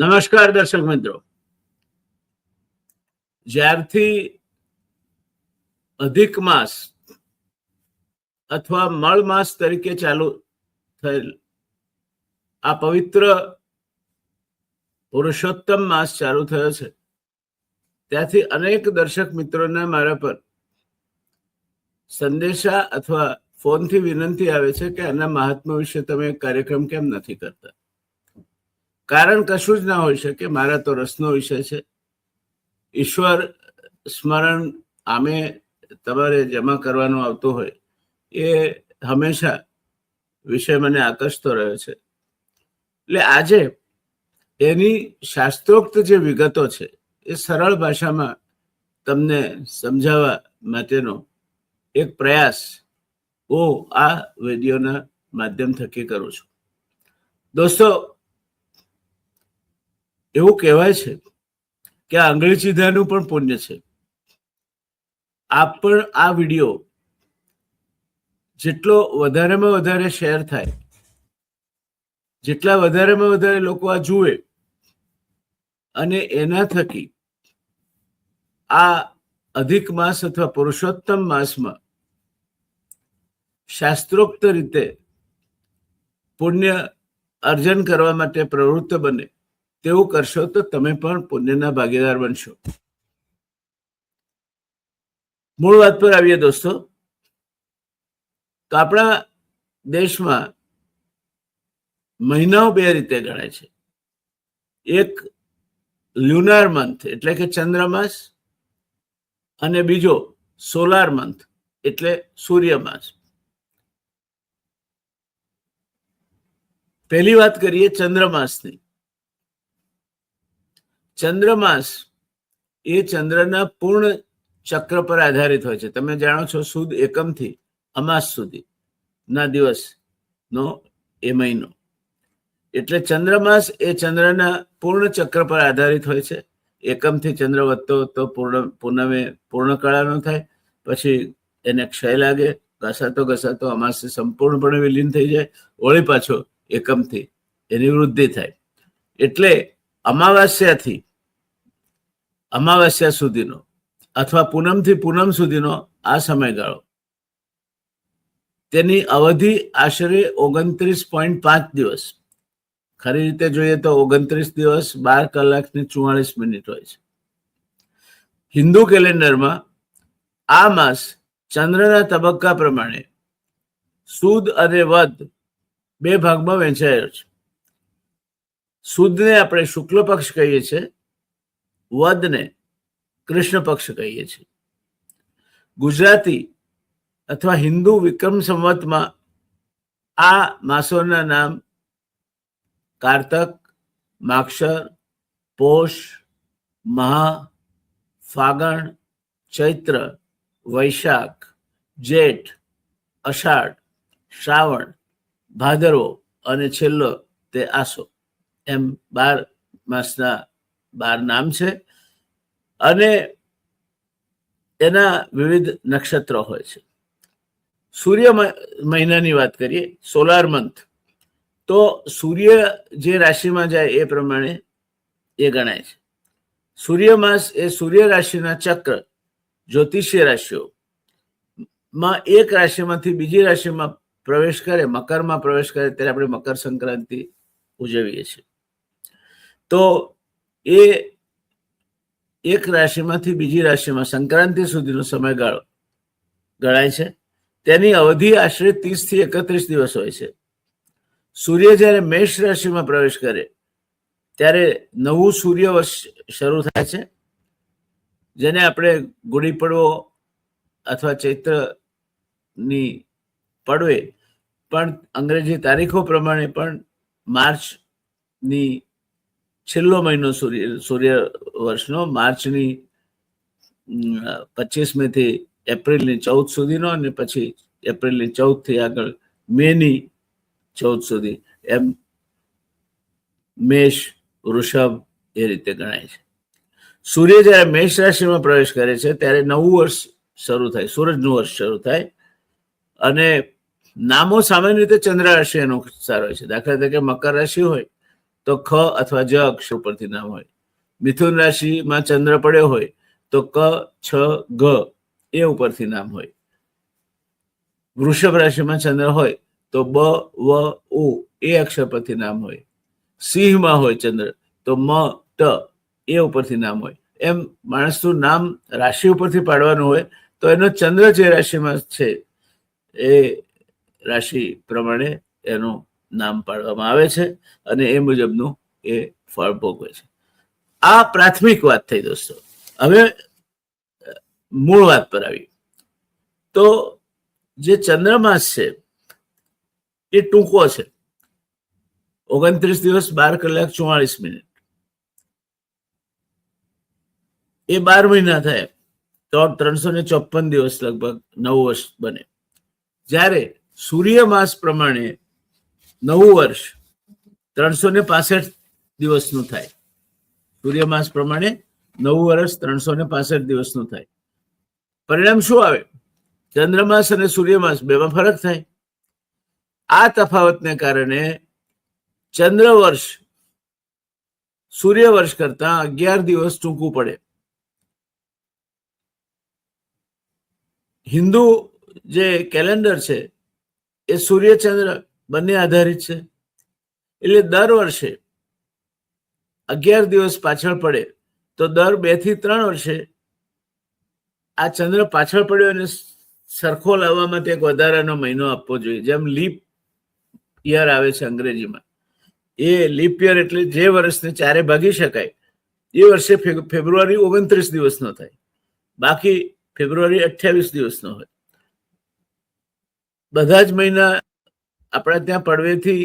નમસ્કાર દર્શક મિત્રો, જ્યારથી અધિક માસ અથવા મળ માસ તરીકે ચાલુ થયેલ આ પવિત્ર પુરુષોત્તમ માસ ચાલુ થયો છે, ત્યાંથી અનેક દર્શક મિત્રોને મારા પર સંદેશા અથવા ફોનથી વિનંતી આવે છે કે આના મહાત્મા વિશે તમે કાર્યક્રમ કેમ નથી કરતા. કારણ કશું જ ના હોઈ શકે. મારા તો રસનો વિષય છે. ઈશ્વર સ્મરણ આમે તમારે જમા કરવાનું આવતું હોય એ હંમેશા વિષય મને આકર્ષતો રહ્યો છે. એટલે આજે એની શાસ્ત્રોક્ત જે વિગતો છે એ સરળ ભાષામાં તમને સમજાવવા માટેનો એક પ્રયાસ હું આ વિડીયોના માધ્યમ થકી કરું છું. દોસ્તો, એવું કહેવાય છે કે આ આંગળી ચીધાનું પણ પુણ્ય છે. આપ પણ આ વિડીયો જેટલો વધારેમાં વધારે શેર થાય, જેટલા વધારેમાં વધારે લોકો આ જુએ અને એના થકી આ અધિક માસ અથવા પુરુષોત્તમ માસમાં શાસ્ત્રોક્ત રીતે પુણ્ય અર્જન કરવા માટે પ્રવૃત્ત બને તેવું કરશો તો તમે પણ પુણ્યના ભાગીદાર બનશો. મૂળ વાત પર આવીએ દોસ્તો, તો આપણા દેશમાં મહિનાઓ બે રીતે ગણાય છે. એક લ્યુનાર મંથ એટલે કે ચંદ્રમાસ, અને બીજો સોલાર મંથ એટલે સૂર્યમાસ. પહેલી વાત કરીએ ચંદ્રમાસની. ચંદ્રમાસ એ ચંદ્રના પૂર્ણ ચક્ર પર આધારિત હોય છે. તમે જાણો છો, સુદ એકમથી અમાસ સુધી ના દિવસનો એ મહિનો. એટલે ચંદ્રમાસ એ ચંદ્રના પૂર્ણ ચક્ર પર આધારિત હોય છે. એકમથી ચંદ્ર વધતો વધતો પૂનમે પૂર્ણ કળાનો થાય, પછી એને ક્ષય લાગે, ઘસાતો ઘસાતો અમાસ સંપૂર્ણપણે વિલીન થઈ જાય, વળી પાછો એકમથી એની વૃદ્ધિ થાય. એટલે અમાવાસ્યાથી અમાવાસ્યા સુધીનો અથવા પૂનમથી પૂનમ સુધીનો આ સમયગાળો, તેની અવધિ આશરે 29.5 દિવસ. ખરી રીતે જોઈએ તો 29 દિવસ 12 કલાક ને 44 મિનિટ હોય છે. હિન્દુ કેલેન્ડરમાં આ માસ ચંદ્રના તબક્કા પ્રમાણે સુદ અને વદ બે ભાગમાં વહેંચાયો છે. સુદને આપણે શુક્લ પક્ષ કહીએ છીએ, વદને કૃષ્ણ પક્ષ કહીએ છીએ. ગુજરાતી અથવા હિન્દુ વિક્રમ સંવતમાં આ માસોના નામ કારતક, માક્ષર, પોષ, મહા, ફાગણ, ચૈત્ર, વૈશાખ, જેઠ, અષાઢ, શ્રાવણ, ભાદરવો અને છેલ્લો તે આસો એમ 12 માસના 12 નામ છે. અને એના વિવિધ નક્ષત્રો હોય છે. સૂર્ય મહિનાની વાત કરીએ, સોલાર મંથ, તો સૂર્ય જે રાશિમાં જાય એ પ્રમાણે એ ગણાય છે. સૂર્યમાસ એ સૂર્ય રાશિના ચક્ર જ્યોતિષીય રાશિઓમાં એક રાશિમાંથી બીજી રાશિમાં પ્રવેશ કરે, મકરમાં પ્રવેશ કરે, ત્યારે આપણે મકર સંક્રાંતિ ઉજવીએ છીએ. તો એ એક રાશિમાંથી બીજી રાશિમાં સંક્રાંતિ સુધીનો સમયગાળો ગણાય છે. તેની અવધિ આશરે 30 થી 31 દિવસ હોય છે. સૂર્ય જ્યારે મેષ રાશિમાં પ્રવેશ કરે ત્યારે નવું સૂર્ય વર્ષ શરૂ થાય છે, જેને આપણે ગુડી પડવો અથવા ચૈત્રની પડવે પણ અંગ્રેજી તારીખો પ્રમાણે પણ માર્ચની છેલ્લો મહિનો સૂર્ય વર્ષનો, માર્ચની 25મી થી એપ્રિલની 14 સુધીનો, અને પછી એપ્રિલની 14 થી આગળ મેની 14 સુધી, એમ મેષ, વૃષભ એ રીતે ગણાય છે. સૂર્ય જ્યારે મેષ રાશિમાં પ્રવેશ કરે છે ત્યારે નવું વર્ષ શરૂ થાય, સૂરજનું વર્ષ શરૂ થાય. અને નામો સામાન્ય રીતે ચંદ્ર રાશિ અનુસાર હોય છે. દાખલા તરીકે મકર રાશિ હોય તો ખ અથવા જ અક્ષર ઉપરથી નામ હોય. મિથુન રાશિમાં ચંદ્ર પડ્યો હોય તો ક, છ, ગ એ ઉપરથી નામ હોય. વૃષભ રાશિમાં ચંદ્ર હોય તો બ, વ, ઉ એ અક્ષર પરથી નામ હોય. સિંહમાં હોય ચંદ્ર તો મ, ટ એ ઉપરથી નામ હોય. એમ માણસનું નામ રાશિ ઉપરથી પાડવાનું હોય તો એનો ચંદ્ર જે રાશિમાં છે એ રાશિ પ્રમાણે એનું નામ પાડવામાં આવે છે અને એ મુજબનું એ ફળ ભોગવે છે. આ પ્રાથમિક વાત થઈ દોસ્તો. હવે મૂળ વાત પર આવી તો જે ચંદ્રમાસ છે એ ટૂંકો છે, 29 દિવસ 12 કલાક 44 મિનિટ. એ 12 મહિના થાય તો 354 દિવસ લગભગ 9 વર્ષ બને. જ્યારે સૂર્યમાસ પ્રમાણે નવું વર્ષ 365 દિવસનું થાય. સૂર્યમાસ પ્રમાણે નવું વર્ષ 365 દિવસનું થાય. પરિણામ શું આવે? ચંદ્રમાસ અને સૂર્યમાસ બેમાં ફરક થાય. આ તફાવતને કારણે ચંદ્ર વર્ષ સૂર્ય વર્ષ કરતા 11 દિવસ ટૂંકું પડે. હિન્દુ જે કેલેન્ડર છે એ સૂર્ય ચંદ્ર બંને આધારિત છે. એટલે દર વર્ષે 11 દિવસ પાછળ પડે તો દર 2 થી 3 વર્ષે આ ચંદ્ર પાછળ પડ્યો અને સરખો લાવવા માટે એક વધારાનો મહિનો આપવો જોઈએ. જેમ લીપ યર આવે છે અંગ્રેજીમાં, એ લીપ યર એટલે જે વર્ષને 4 ભાગી શકાય એ વર્ષે ફેબ્રુઆરી 29 દિવસનો થાય, બાકી ફેબ્રુઆરી 28 દિવસનો હોય. બધા જ મહિના આપણા ત્યાં પડવેથી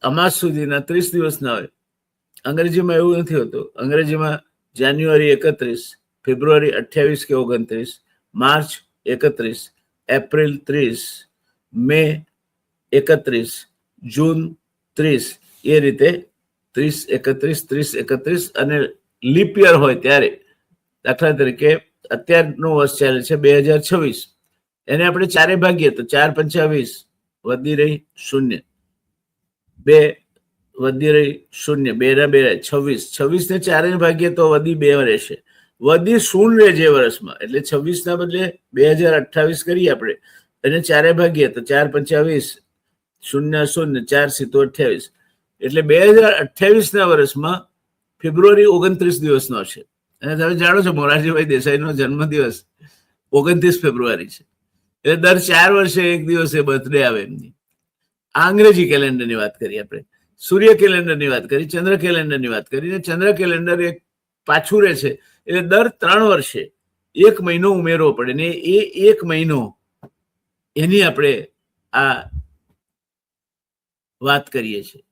અમાસ સુધીના 30 દિવસના હોય. અંગ્રેજીમાં એવું નથી હોતું. અંગ્રેજીમાં જાન્યુઆરી 31, ફેબ્રુઆરી 28 કે 29, માર્ચ 31, એપ્રિલ 30, મે 31, જૂન 30, એ રીતે 30, 31, 30, 31 અને લીપ યર હોય ત્યારે, દાખલા તરીકે અત્યારનું વર્ષ ચાલે છે 2026, એને આપણે 4 ભાગીએ તો 4 પંચા 20, વધી રહી 0, 2 વધી રહી 0, 2 ના 2 26, 26 ને 4 ભાગીએ તો વધી 2 રહેશે. વધી 0 રહે જે વર્ષમાં, એટલે 26 ના બદલે 2028 કરીએ આપણે અને 4 ભાગીએ તો 4 પંચા 20, 0 0, 4 સીતો 28, એટલે 2028 ના વર્ષમાં ફેબ્રુઆરી 29 દિવસનો છે. અને તમે જાણો છો મોરારજીભાઈ દેસાઈનો જન્મદિવસ 29 ફેબ્રુઆરી છે. એટલે દર 4 વર્ષે એક દિવસે બર્થડે આવે એમની. આ અંગ્રેજી કેલેન્ડરની વાત કરી આપણે. સૂર્ય કેલેન્ડરની વાત કરી, ચંદ્ર કેલેન્ડરની વાત કરી. ચંદ્ર કેલેન્ડર એક પાછું રહે છે એટલે દર 3 વર્ષે એક મહિનો ઉમેરવો પડે ને એ એક મહિનો એની આપણે આ વાત કરીએ છીએ.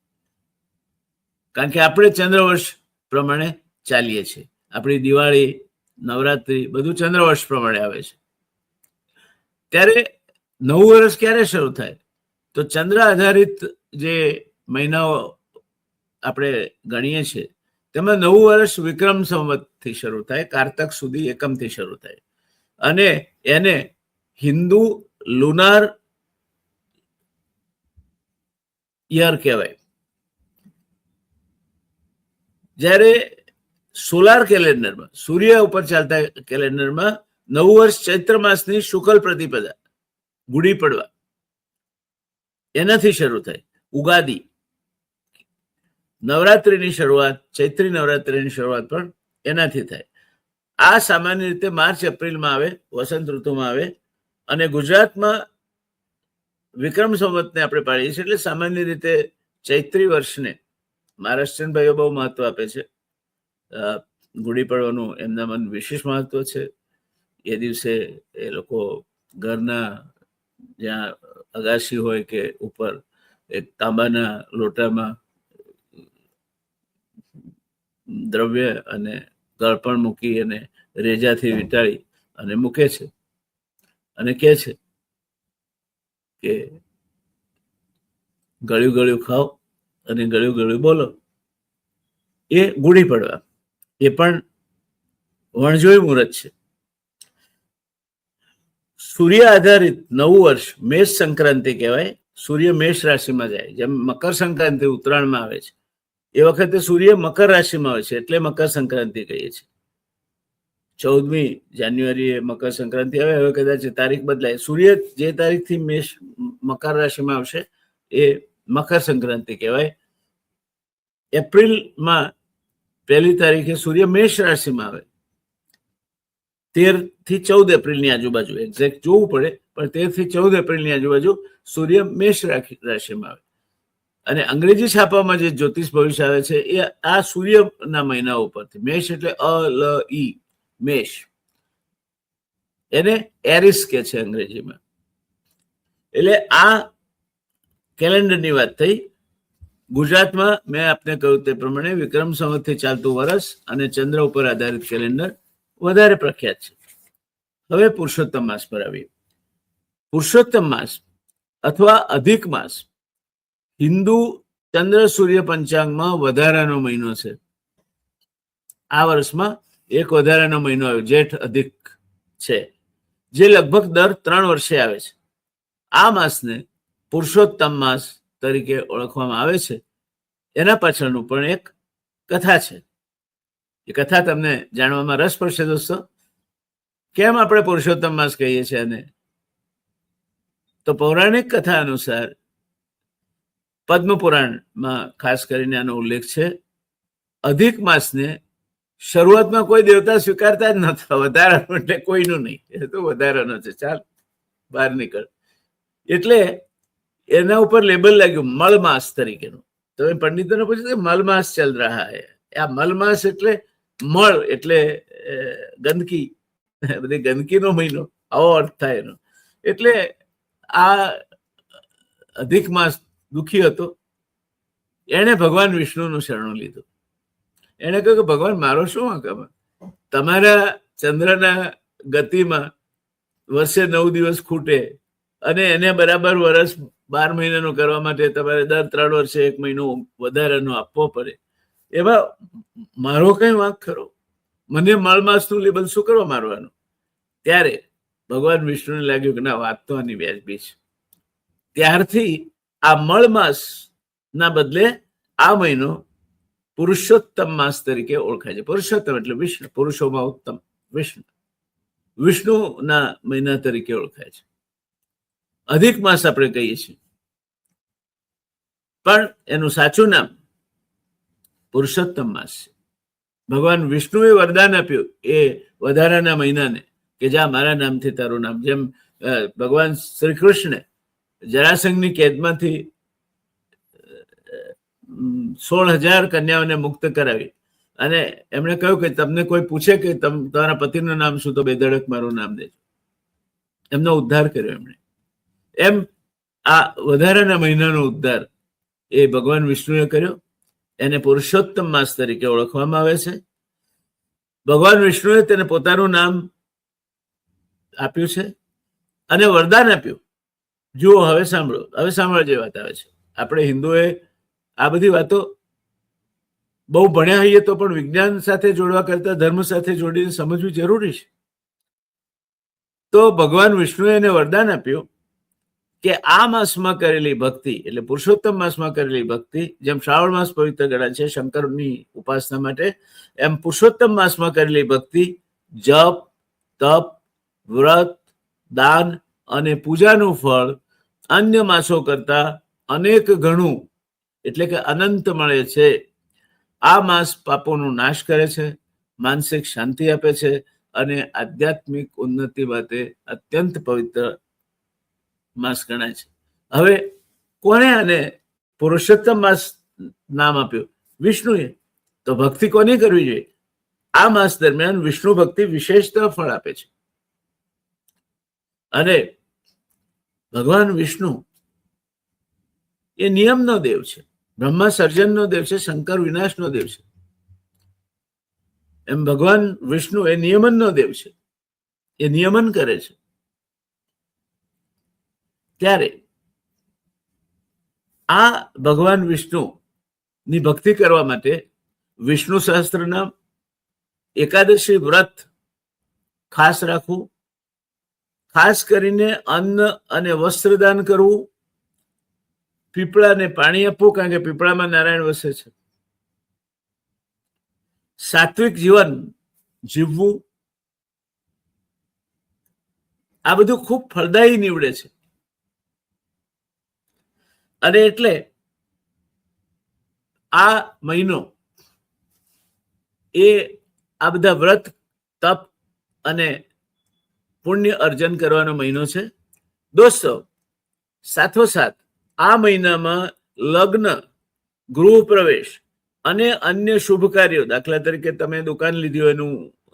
કારણ કે આપણે ચંદ્રવર્ષ પ્રમાણે ચાલીએ છીએ. આપણી દિવાળી, નવરાત્રી બધું ચંદ્રવર્ષ પ્રમાણે આવે છે. ત્યારે નવું વર્ષ ક્યારે શરૂ થાય? તો ચંદ્ર આધારિત જે મહિનાઓ આપણે ગણીએ છીએ તેમાં નવું વર્ષ વિક્રમ સંવતથી શરૂ થાય, કારતક સુધી એકમથી શરૂ થાય અને એને હિન્દુ લુનાર યર કહેવાય. જ્યારે સોલાર કેલેન્ડરમાં, સૂર્ય ઉપર ચાલતા કેલેન્ડરમાં નવું વર્ષ ચૈત્ર માસની શુક્લ પ્રતિપદા, ગુડી પડવા, એનાથી શરૂ થાય. ઉગાદી, નવરાત્રિની શરૂઆત, ચૈત્રી નવરાત્રિની શરૂઆત પણ એનાથી થાય. આ સામાન્ય રીતે માર્ચ એપ્રિલમાં આવે, વસંત ઋતુમાં આવે અને ગુજરાતમાં વિક્રમ સંવતને આપણે પાડીએ છીએ એટલે સામાન્ય રીતે ચૈત્રી વર્ષને મહારાષ્ટ્રીયન ભાઈઓ બહુ મહત્વ આપે છે. ગુડી પડવાનું એમનામાં વિશેષ મહત્વ છે. એ દિવસે એ લોકો ઘરના જ્યાં અગાશી હોય કે ઉપર એક તાંબાના લોટામાં દ્રવ્ય અને ગળપણ મૂકી અને રેજાથી વીંટાળી અને મૂકે છે અને કહે છે કે ગળ્યું ગળ્યું ખાઓ અને ગળ્યું ગળ્યું બોલો. એ ગુડી પડવા, એ પણ વણજોઈ મુહૂર્ત છે. સૂર્ય આધારિત નવું વર્ષ મેષ સંક્રાંતિ કહેવાય. સૂર્ય મેષ રાશિમાં જાય, જેમ મકર સંક્રાંતિ ઉત્તરાયણમાં આવે છે એ વખતે સૂર્ય મકર રાશિમાં હોય છે, એટલે મકર સંક્રાંતિ કહીએ છીએ. 14મી જાન્યુઆરીએ મકર સંક્રાંતિ આવે. હવે કદાચ તારીખ બદલાય. સૂર્ય જે તારીખથી મકર રાશિમાં આવશે એ મકર સંક્રાંતિ કહેવાય. એપ્રિલમાં 1લી તારીખે સૂર્ય મેષ રાશિમાં આવે. 13 થી 14 એપ્રિલની આજુબાજુ, એક્ઝેક્ટ જોવું પડે, પણ 13 થી 14 એપ્રિલની આજુબાજુ સૂર્ય મેષ રાશિમાં આવે. અને અંગ્રેજી છાપામાં જે જ્યોતિષ ભવિષ્ય આવે છે એ આ સૂર્યના મહિનાઓ પરથી. મેષ એટલે ઈ, મેષ. એને એરિસ કે છે અંગ્રેજીમાં. એટલે આ કેલેન્ડરની વાત થઈ. ગુજરાતમાં મેં આપને કહ્યું તે પ્રમાણે વિક્રમ સંવતથી ચાલતું વર્ષ અને ચંદ્ર ઉપર આધારિત કેલેન્ડર વધારે પ્રખ્યાત છે. હવે પુરુષોત્તમ માસ પર આવીએ. પુરુષોત્તમ માસ અથવા અધિક માસ હિન્દુ ચંદ્ર સૂર્ય પંચાંગમાં વધારાનો મહિનો છે. આ વર્ષમાં એક વધારાનો મહિનો આવ્યો, જેઠ અધિક છે, જે લગભગ દર 3 વર્ષે આવે છે. આ માસને પુરુષોત્તમ માસ તરીકે ઓળખવામાં આવે છે. એના પાછળનું પણ એક કથા છે. એ કથા તમને જાણવામાં રસ પડશે દોસ્તો. કેમ આપણે પુરુષોત્તમ માસ કહીએ છીએ અને તો પૌરાણિક કથા અનુસાર પદ્મ પુરાણમાં ખાસ કરીને આનો ઉલ્લેખ છે. અધિક માસને શરૂઆતમાં કોઈ દેવતા સ્વીકારતા જ નતા. વધારાનો એટલે કોઈનું નહીં, એ તો વધારાનો છે, ચાલ બહાર નીકળ. એટલે એના ઉપર લેબલ લાગ્યું મલમાસ તરીકેનું. તમે પંડિતોને પૂછ્યું મલમાસ ચલ રહા હૈ. આ મલમાસ એટલે મળ એટલે ગંદકી, બધી ગંદકીનો મહિનો, આવો અર્થ થાય એનો. એટલે આ અધિક માસ દુઃખી હતો. એણે ભગવાન વિષ્ણુનું શરણું લીધું. એણે કહ્યું કે ભગવાન મારો શું વાંક? તમારા ચંદ્રના ગતિમાં વર્ષે 9 દિવસ ખૂટે અને એને બરાબર વર્ષ 12 મહિનાનું કરવા માટે તમારે દર 3 વર્ષે 1 મહિનો વધારાનો આપવો પડે. એમાં મારો કઈ વાંક ખરો? મને મળમાસનું લેબલ શું કરવા મારવાનું? ત્યારે ભગવાન વિષ્ણુને લાગ્યું કે ના, વાત તો આની વ્યાજબી છે. ત્યારથી આ મળમાસ ના બદલે આ મહિનો પુરુષોત્તમ માસ તરીકે ઓળખાય છે. પુરુષોત્તમ એટલે વિષ્ણુ, પુરુષોમાં ઉત્તમ વિષ્ણુ, વિષ્ણુના મહિના તરીકે ઓળખાય છે. અધિક માસ આપણે કહીએ છીએ, પણ એનું સાચું નામ પુરુષોત્તમ માસ છે. ભગવાન વિષ્ણુએ વરદાન આપ્યું એ વધારાના મહિનાને કે જા મારા નામથી તારું નામ. જેમ ભગવાન શ્રી કૃષ્ણે જરાસંઘની કેદમાંથી 16,000 કન્યાઓને મુક્ત કરાવી અને એમણે કહ્યું કે તમને કોઈ પૂછે કે તમારા પતિનું નામ શું, તો બેધડક મારું નામ દેજો. એમનો ઉદ્ધાર કર્યો એમણે. એમ આ વધારાના મહિનાનો ઉદ્ધાર એ ભગવાન વિષ્ણુએ કર્યો. એને પુરુષોત્તમ માસ તરીકે ઓળખવામાં આવે છે. ભગવાન વિષ્ણુએ તેને પોતાનું નામ આપ્યું છે અને વરદાન આપ્યું. જુઓ, હવે સાંભળો, હવે સાંભળવા જેવી વાત આવે છે. આપણે હિન્દુએ આ બધી વાતો બહુ ભણ્યા હોઈએ તો પણ વિજ્ઞાન સાથે જોડવા કરતા ધર્મ સાથે જોડીને સમજવી જરૂરી છે. તો ભગવાન વિષ્ણુએ એને વરદાન આપ્યું કે આ માસમાં કરેલી ભક્તિ, એટલે પુરુષોત્તમ માસમાં કરેલી ભક્તિ, જેમ શ્રાવણ માસ પવિત્ર ગણાય છે શંકરની ઉપાસના માટે, એમ પુરુષોત્તમ માસમાં કરેલી ભક્તિ, જપ, તપ, વ્રત, દાન અને પૂજાનું ફળ અન્ય માસો કરતા અનેક ગણું એટલે કે અનંત મળે છે. આ માસ પાપોનો નાશ કરે છે, માનસિક શાંતિ આપે છે અને આધ્યાત્મિક ઉન્નતિ માટે અત્યંત પવિત્ર માસ ગણાય છે. હવે કોને આને પુરુષોત્તમ માસ નામ આપ્યું? વિષ્ણુએ. તો ભક્તિ કોની કરવી જોઈએ? આ માસ દરમિયાન વિષ્ણુ ભક્તિ વિશેષતઃ ફળ આપે છે. અને ભગવાન વિષ્ણુ એ નિયમનો દેવ છે. બ્રહ્મા સર્જનનો દેવ છે, શંકર વિનાશનો દેવ છે. એમ ભગવાન વિષ્ણુ એ નિયમનનો દેવ છે. એ નિયમન કરે છે. ત્યારે આ ભગવાન વિષ્ણુ ની ભક્તિ કરવા માટે વિષ્ણુ સહસ્ત્ર નામ, એકાદશી વ્રત ખાસ રાખવું, ખાસ કરીને અન્ન અને વસ્ત્રદાન કરવું, પીપળાને પાણી આપવું, કારણ કે પીપળામાં નારાયણ વસે છે. સાત્વિક જીવન જીવવું, આ બધું ખૂબ ફળદાયી નીવડે છે. અને એટલે આ મહિનો એ આ બધા વ્રત, તપ અને પુણ્ય અર્જન કરવાનો મહિનો છે. દોસ્તો, સાથોસાથ આ મહિનામાં લગ્ન, ગૃહ પ્રવેશ અને અન્ય શુભ કાર્યો, દાખલા તરીકે તમે દુકાન લીધી હોય,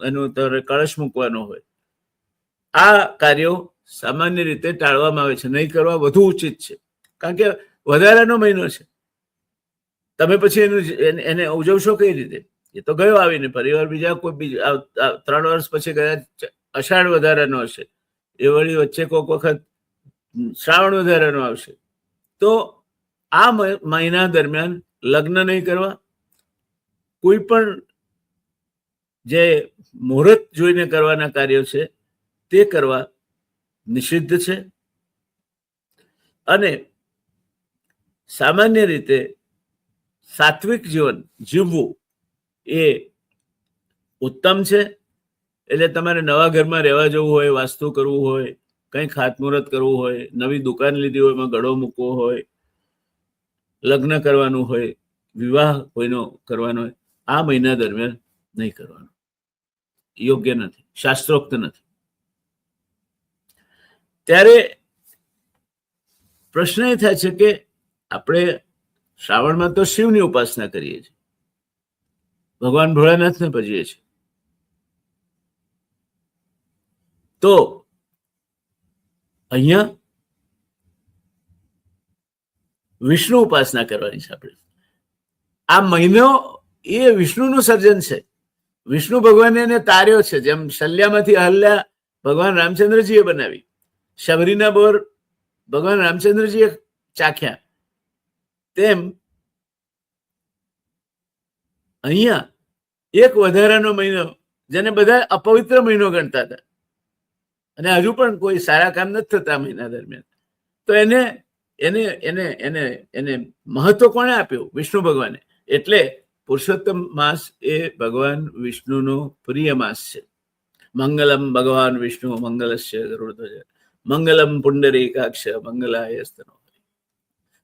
એનું કળશ મૂકવાનો હોય, આ કાર્યો સામાન્ય રીતે ટાળવામાં આવે છે, નહીં કરવા વધુ ઉચિત છે. કારણ કે વધારાનો મહિનો છે. તમે પછી એને ઉજવશો કઈ રીતે? એ તો ગયો આવીને, પરિવાર બીજા કોઈ 3 વર્ષ પછી ગયા અષાઢ વધારાનો હશે, એ વળી વચ્ચે કોઈક વખત શ્રાવણ વધારાનો આવશે. તો આ મહિના દરમિયાન લગ્ન નહીં કરવા, કોઈ પણ જે મુહૂર્ત જોઈને કરવાના કાર્યો છે તે કરવા નિષિદ્ધ છે. અને સામાન્ય રીતે સાત્વિક જીવન જીવવું એ ઉત્તમ છે. એટલે તમારે નવા ઘરમાં રહેવા જવું હોય, વાસ્તુ કરવું હોય, કંઈ ખાતમુહૂર્ત કરવું હોય, નવી દુકાન લીધી હોય, એમાં ગળો મૂકવો હોય, લગ્ન કરવાનું હોય, વિવાહ કોઈનો કરવાનો હોય, આ મહિના દરમિયાન નહીં કરવાનું, યોગ્ય નથી, શાસ્ત્રોક્ત નથી. ત્યારે પ્રશ્ન એ થાય છે કે આપણે શ્રાવણમાં તો શિવની ઉપાસના કરીએ છીએ, ભગવાન ભોળાનાથને ભજીએ છીએ, તો અહીંયા વિષ્ણુ ઉપાસના કરવાની છે આપણે. આ મહિનો એ વિષ્ણુનું સર્જન છે. વિષ્ણુ ભગવાને એને તાર્યો છે. જેમ શલ્યામાંથી અહલ્યા ભગવાન રામચંદ્રજીએ બનાવી, શબરીના બોર ભગવાન રામચંદ્રજીએ ચાખ્યા, તેમ અહીંયા એક વધારાનો મહિનો, જેને બધા અપવિત્ર મહિનો ગણતા હતા, અને હજુ પણ કોઈ સારા કામ નથી થતા મહિના દરમિયાન, તો એને એને એને એને એને મહત્વ કોણે આપ્યું? વિષ્ણુ ભગવાને. એટલે પુરુષોત્તમ માસ એ ભગવાન વિષ્ણુનો પ્રિય માસ છે. મંગલમ ભગવાન વિષ્ણુ મંગલસ્ય ગરુડધ્વજ મંગલમ પુંડરીકાક્ષ મંગલાય સ્તનો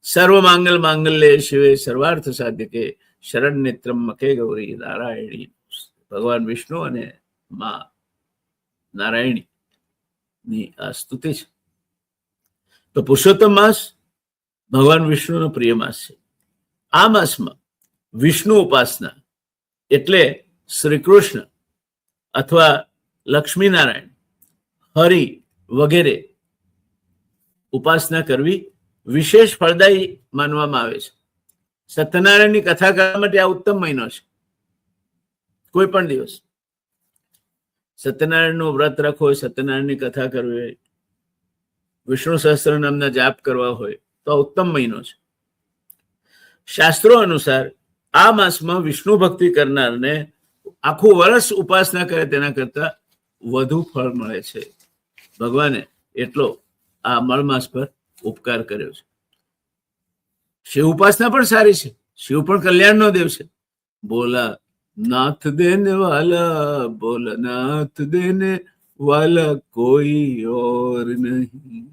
સર્વ માંગલ માંગલ્ય શિવે સર્વાર્થ સાધ્યકે શરણ્યત્રમ મકે ગૌરી નારાયણી. ભગવાન વિષ્ણુ અને મા નારાયણી ની આ સ્તુતિ છે. તો પુરુષોત્તમ માસ ભગવાન વિષ્ણુનો પ્રિય માસ છે. આ માસમાં વિષ્ણુ ઉપાસના એટલે શ્રી કૃષ્ણ અથવા લક્ષ્મીનારાયણ, હરિ વગેરે ઉપાસના કરવી વિશેષ ફળદાયી માનવામાં આવે છે. સત્યનારાયણની કથા કરવા માટે આ ઉત્તમ મહિનો છે. કોઈ પણ દિવસ સત્યનારાયણનું વ્રત રાખવું હોય, સત્યનારાયણની કથા કરવી હોય, વિષ્ણુ સહસ્ત્ર નામના જાપ કરવા હોય, તો આ ઉત્તમ મહિનો છે. શાસ્ત્રો અનુસાર આ માસમાં વિષ્ણુ ભક્તિ કરનારને આખું વર્ષ ઉપાસના કરે તેના કરતા વધુ ફળ મળે છે. ભગવાને એટલો આ મળ માસ પર ઉપકાર કર્યો છે. શિવ ઉપાસના પણ સારી છે. શિવ પણ કલ્યાણનો દેવ છે. બોલા નાથ દેને વાલા, બોલા નાથ દેને વાલા કોઈ ઓર નહીં,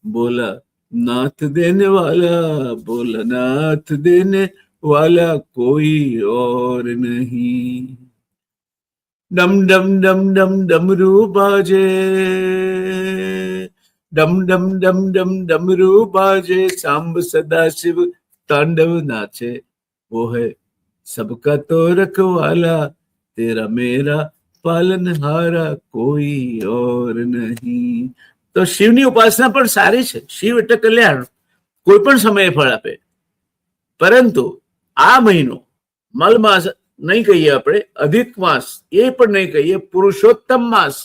બોલા નાથ દેને વાલા, બોલા નાથ દેને વાલા કોઈ ઓર નહીં. ડમ ડમ ડમ ડમ ડમરૂ બાજે, ડમ ડમ ડમ ડમ ડમરૂ બાજે, સાંબ સદા શિવ તાંડવ નાચે, वो है सबका तो रखवाला, तेरा मेरा पालनहारा कोई और नहीं. તો શિવની ઉપાસના પણ સારી છે. શિવ એટલે કલ્યાણ, કોઈ પણ સમયે ફળ આપે. પરંતુ આ મહિનો મલ માસ નહીં કહીએ આપણે, અધિક માસ એ પણ નહીં કહીએ, પુરુષોત્તમ માસ.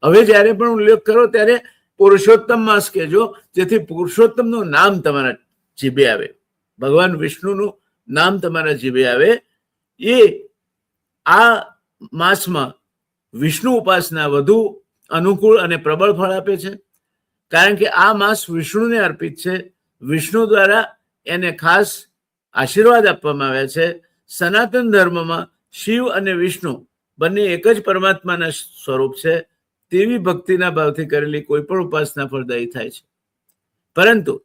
હવે જયારે પણ ઉલ્લેખ કરો ત્યારે પુરુષોત્તમ માસ કહેજો, જેથી પુરુષોત્તમનું નામ તમારા જીભે આવે, ભગવાન વિષ્ણુનું નામ તમારા જીભે આવે. એ આ માસમાં વિષ્ણુ ઉપાસના વધુ અનુકૂળ અને પ્રબળ ફળ આપે છે. કારણ કે આ માસ વિષ્ણુને અર્પિત છે. વિષ્ણુ દ્વારા એને ખાસ આશીર્વાદ આપવામાં આવ્યા છે. સનાતન ધર્મમાં શિવ અને વિષ્ણુ બંને એક જ પરમાત્માના સ્વરૂપ છે તેવી ભક્તિના ભાવથી કરેલી કોઈ પણ ઉપાસના ફળદાયી થાય છે. પરંતુ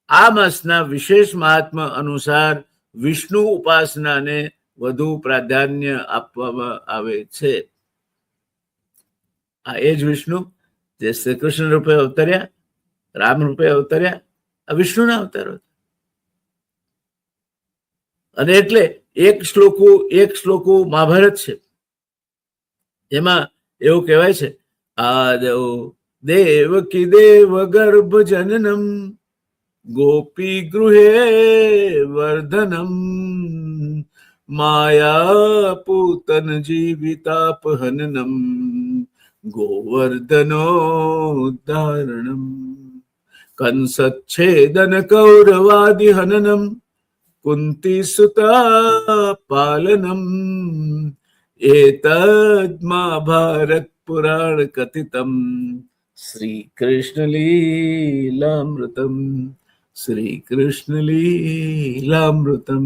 આ માસના વિશેષ મહાત્મા અનુસાર વિષ્ણુ ઉપાસનાને વધુ પ્રાધાન્ય આપવામાં આવે છે. આ એ જ વિષ્ણુ જે શ્રી કૃષ્ણ રૂપે અવતર્યા, રામ રૂપે અવતર્યા, આ વિષ્ણુના અવતારો. અને એટલે એક શ્લોકો મહાભારત છે. એમાં એવું કહેવાય છે, આદૌ દેવકી દેવ ગર્ભ જનનમ ગોપી ગૃહે વર્ધનમ માયા પૂતન જીવિતાપહનનમ ગોવર્ધનોદ્ધારણમ કંસચ્છેદન કૌરવાદિ હનનમ કુંતી સુતા પાલનમ એતદ મહાભારત પુરાણ કથિતમ શ્રી કૃષ્ણ લીલામૃતમ શ્રી કૃષ્ણ લીલામૃતમ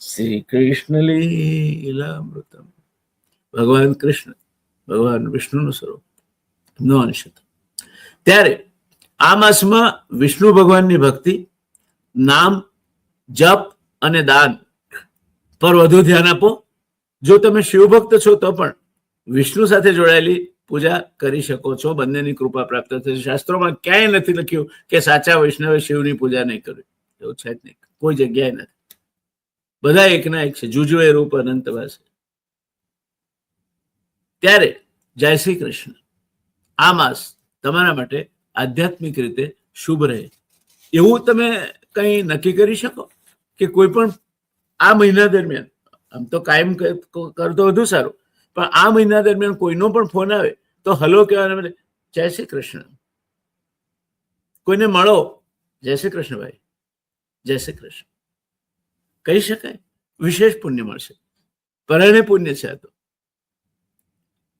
શ્રી કૃષ્ણ લીલામૃતમ. ભગવાન કૃષ્ણ ભગવાન વિષ્ણુનું સ્વરૂપ નો અંશ હતો. ત્યારે આ માસમાં વિષ્ણુ ભગવાનની ભક્તિ, નામ, જપ અને દાન પર વધુ ધ્યાન આપો. જો તમે શિવભક્ત છો તો પણ વિષ્ણુ સાથે જોડાયેલી પૂજા કરી શકો છો. બંનેની કૃપા પ્રાપ્ત થશે. શાસ્ત્રોમાં ક્યાંય નથી લખ્યું કે સાચા વૈષ્ણવે શિવની પૂજા નહીં કરવી. એવું છે જ નહીં, કોઈ જગ્યાએ નથી. બધા એકના એક છે. જુજવે રૂપ અનંત વાસે. ત્યારે જય શ્રી કૃષ્ણ. આ માસ તમારા માટે આધ્યાત્મિક રીતે શુભ રહે એવું તમે કંઈ નક્કી કરી શકો કે કોઈ પણ આ મહિના દરમિયાન, આમ તો કાયમ કરતો વધુ સારું, પણ આ મહિના દરમિયાન કોઈનો પણ ફોન આવે તો હલો કહેવાના બદલે જય શ્રી કૃષ્ણ. કોઈને મળો, જય શ્રી કૃષ્ણ ભાઈ, જય શ્રી કૃષ્ણ કહી શકાય. વિશેષ પુણ્ય મળશે. પરણે પુણ્ય છે. આ તો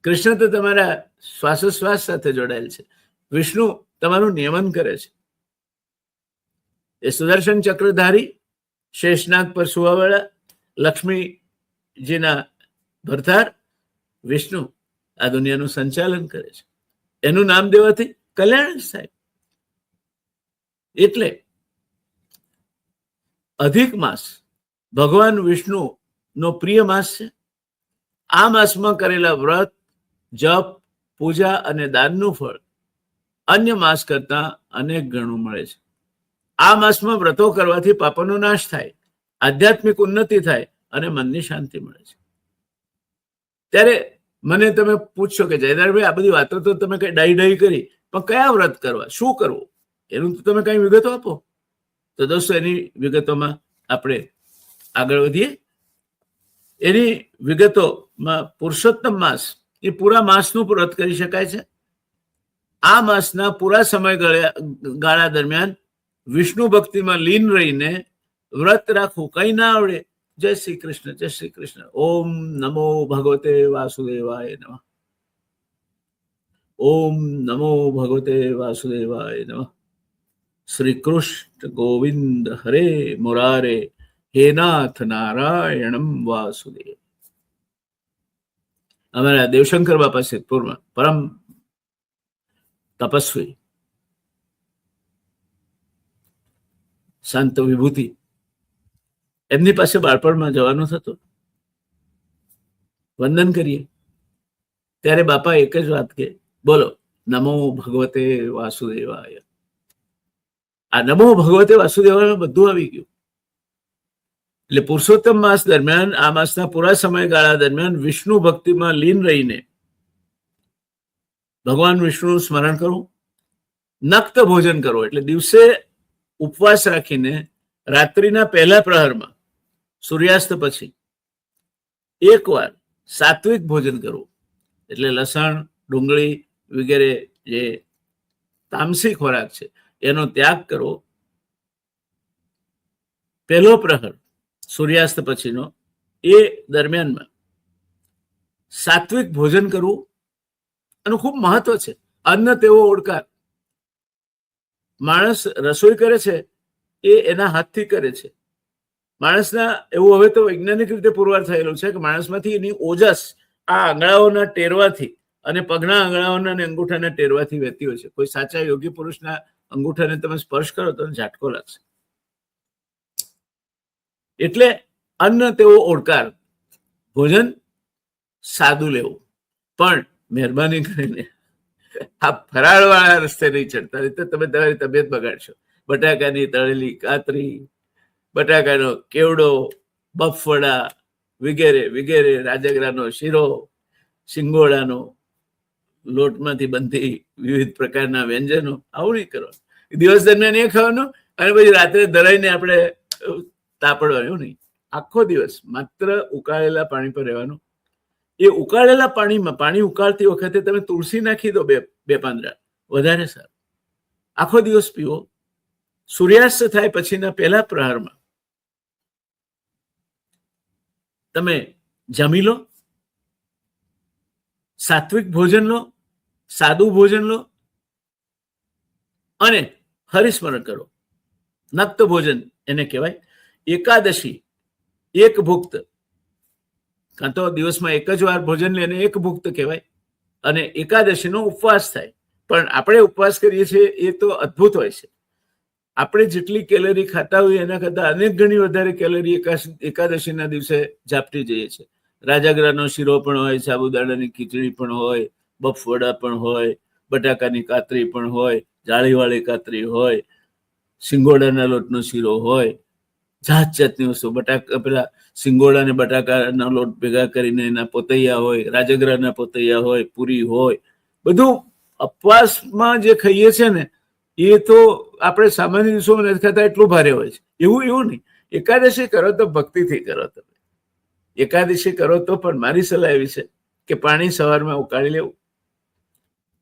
કૃષ્ણ તો તમારા શ્વાસોશ્વાસ સાથે જોડાયેલ છે. વિષ્ણુ તમારું નિયમન કરે છે. એ સુદર્શન ચક્રધારી, શેષનાગ પર સુવાવાળા, લક્ષ્મીજીના ભરતાર વિષ્ણુ આ દુનિયાનું સંચાલન કરે છે. એનું નામ દેવાથી કલ્યાણ થાય. એટલે અધિક માસ ભગવાન વિષ્ણુ નો પ્રિય માસ છે. આ માસમાં કરેલા વ્રત, જપ, પૂજા અને દાનનું ફળ અન્ય માસ કરતા અનેક ગણું મળે છે. આ માસમાં વ્રતો કરવાથી પાપોનો નાશ થાય, આધ્યાત્મિક ઉન્નતિ થાય અને મનની શાંતિ મળે છે. ત્યારે મને તમે પૂછશો કે જયદારભાઈ આ બધી વાતો તો તમે કઈ ડાઈ કરી, પણ કયા વ્રત કરવા, શું કરવું, એનું તો તમે કઈ વિગતો આપો. તો દોસ્તો એની વિગતોમાં આપણે આગળ વધીએ. એની વિગતોમાં પુરુષોત્તમ માસ એ પૂરા માસનું વ્રત કરી શકાય છે. આ માસના પૂરા સમયગાળા દરમિયાન વિષ્ણુ ભક્તિમાં લીન રહીને વ્રત રાખવું. કઈ ના આવડે, જય શ્રી કૃષ્ણ, જય શ્રી કૃષ્ણ, ઓમ નમો ભગવતે વાસુદેવાય નમઃ, ઓમ નમો ભગવતે વાસુદેવાય નમઃ, શ્રી કૃષ્ણ ગોવિંદ હરે મુરારે, હે નાથ નારાયણમ વાસુદેવ. અમારા દેવશંકર બાપા સિદ્ધપુરમાં પરમ તપસ્વી સંત વિભૂતિ, એમની પાસે બાળપણમાં જવાનું થતું. વંદન કરીએ ત્યારે બાપા એક જ વાત કે, બોલો નમો ભગવતે વાસુદેવાય. આ નમો ભગવતે વાસુદેવાય બધું આવી ગયું. એટલે પુરુષોત્તમ માસ દરમિયાન, આ માસના પૂરા સમયગાળા દરમિયાન વિષ્ણુ ભક્તિમાં લીન રહીને ભગવાન વિષ્ણુનું સ્મરણ કરવું, નક્ત ભોજન કરવું. એટલે દિવસે ઉપવાસ રાખીને રાત્રિના પહેલા પ્રહરમાં સૂર્યાસ્ત પછી એકવાર સાત્વિક ભોજન કરવું. એટલે લસણ, ડુંગળી વગેરે જે તામસી ખોરાક છે એનો ત્યાગ કરવો. પહેલો પ્રહર સૂર્યાસ્ત પછીનો, એ દરમિયાનમાં સાત્વિક ભોજન કરવું. આનું ખૂબ મહત્વ છે. અન્ન તેવો ઓડકાર. માણસ રસોઈ કરે છે એ એના હાથથી કરે છે. માણસના એવું હવે તો વૈજ્ઞાનિક રીતે પુરવાર થયેલું છે કે માણસમાંથી એની ઓજસ આ આંગળાઓના ટેરવાથી અને પગના આંગળાઓના અને અંગૂઠાના ટેરવાથી વહેતી હોય છે. કોઈ સાચા યોગી પુરુષના અંગૂઠાને તમે સ્પર્શ કરો તો ઝાટકો લાગશે. એટલે અન્ન તેવો ઓડકાર, ભોજન સાદું લેવું, પણ મહેરબાની કરીને આ ફરાળ વાળા રસ્તે નહીં ચડતા, નહીં તો તમે તમારી તબિયત બગાડશો. બટાકાની તળેલી કાતરી, બટાકાનો કેવડો, બફળા વગેરે વગેરે, રાજગરાનો શીરો, સિંગોડાનો લોટમાંથી બનતી વિવિધ પ્રકારના વ્યંજનો, આવું નહીં કરો. દિવસ દરમિયાન એ ખાવાનું અને પછી રાત્રે ધરાઈને આપણે તાપડવાનું નહીં. આખો દિવસ માત્ર ઉકાળેલા પાણી પર રહેવાનું. એ ઉકાળેલા પાણીમાં પાણી ઉકાળતી વખતે તમે તુલસી નાખી દો બે પાંદડા, વધારે સારું. આખો દિવસ પીવો. સૂર્યાસ્ત થાય પછીના પહેલા પ્રહારમાં તમે જમી લો, સાત્વિક ભોજન લો, સાદું ભોજન લો અને હરિસ્મરણ કરો. નક્ત ભોજન એને કહેવાય. એકાદશી એક ભુક્ત, કાં તો દિવસમાં એક જ વાર ભોજન લે એક ભુક્ત કહેવાય, અને એકાદશીનો ઉપવાસ થાય. પણ આપણે ઉપવાસ કરીએ છીએ એ તો અદ્ભુત હોય છે. આપણે જેટલી કેલરી ખાતા હોઈએ એના કરતા અનેક ગણી વધારે કેલરી એકાદશીના દિવસે ઝાપટી જઈએ છીએ. રાજગરાનો શીરો પણ હોય, સાબુદાણાની ખીચડી પણ હોય, બફવડા પણ હોય, બટાકાની કાતરી પણ હોય, જાળીવાળી કાતરી હોય, સિંગોડાના લોટનો શીરો હોય, જાત જાતની વસ્તુ, પેલા સિંગોડા ને બટાકાના લોટ ભેગા કરીને એના પોતૈયા હોય, રાજગરાના પોતૈયા હોય, પૂરી હોય. બધું ઉપવાસમાં જે ખાઈએ છે ને એ તો આપણે સામાન્ય દિવસોમાં નથી ખાતા, એટલું ભારે હોય છે. એવું નહીં. એકાદશી કરો તો ભક્તિથી કરો. તમે એકાદશી કરો તો પણ મારી સલાહ એવી છે કે પાણી સવારમાં ઉકાળી લેવું,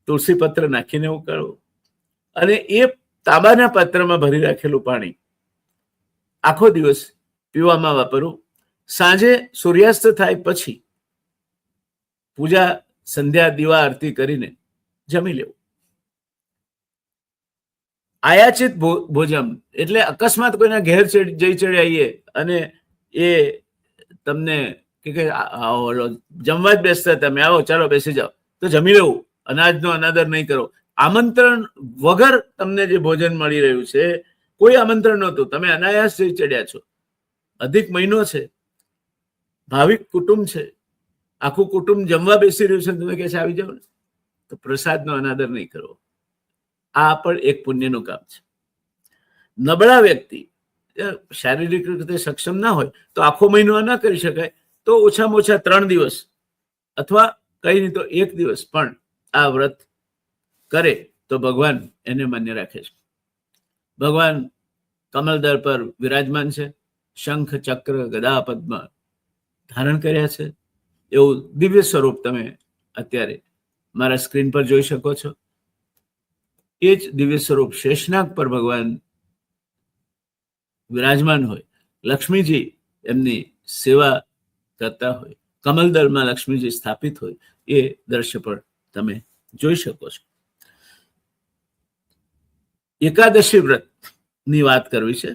તુલસી પત્ર નાખીને ઉકાળવું, અને એ તાંબાના પાત્રમાં ભરી રાખેલું પાણી આખો દિવસ પીવામાં વાપરવું. સાંજે સૂર્યાસ્ત થાય પછી પૂજા, સંધ્યા, દીવા આરતી કરીને જમી લેવું. આયાચિત ભોજન એટલે અકસ્માત કોઈના ઘેર જઈ ચડી અને એ તમને કે જમવા જ બેસતા, તમે આવો ચાલો બેસી જાઓ, તો જમી લેવું. અનાજનો અનાદર નહીં કરો. આમંત્રણ વગર તમને જે ભોજન મળી રહ્યું છે, કોઈ આમંત્રણ નહોતું, તમે અનાયાસ જઈ ચડ્યા છો. અધિક મહિનો છે, ભાવિક કુટુંબ છે, આખું કુટુંબ જમવા બેસી રહ્યું છે, તમે કહે છે આવી જાઓ ને, તો પ્રસાદનો અનાદર નહીં કરવો. આ પણ એક પુણ્યનું કામ છે. નબળા વ્યક્તિ શારીરિક રીતે સક્ષમ ના હોય તો આખો મહિનો ના કરી શકાય, તો ઓછામાં ઓછા 3 દિવસ અથવા કઈ નહીં તો 1 દિવસ પણ આ વ્રત કરે તો ભગવાન એને માન્ય રાખે છે. ભગવાન કમલદળ પર વિરાજમાન છે, શંખ, ચક્ર, ગદા, પદ્મ ધારણ કર્યા છે. એવું દિવ્ય સ્વરૂપ તમે અત્યારે મારા સ્ક્રીન પર જોઈ શકો છો. એ જ દિવ્ય સ્વરૂપ શેષનાગ પર ભગવાન વિરાજમાન હોય, લક્ષ્મીજી એમની સેવા કરતા હોય, કમલદળમાં લક્ષ્મીજી સ્થાપિત હોય, એ દ્રશ્ય પણ તમે જોઈ શકો છો. એકાદશી વ્રત ની વાત કરવી છે.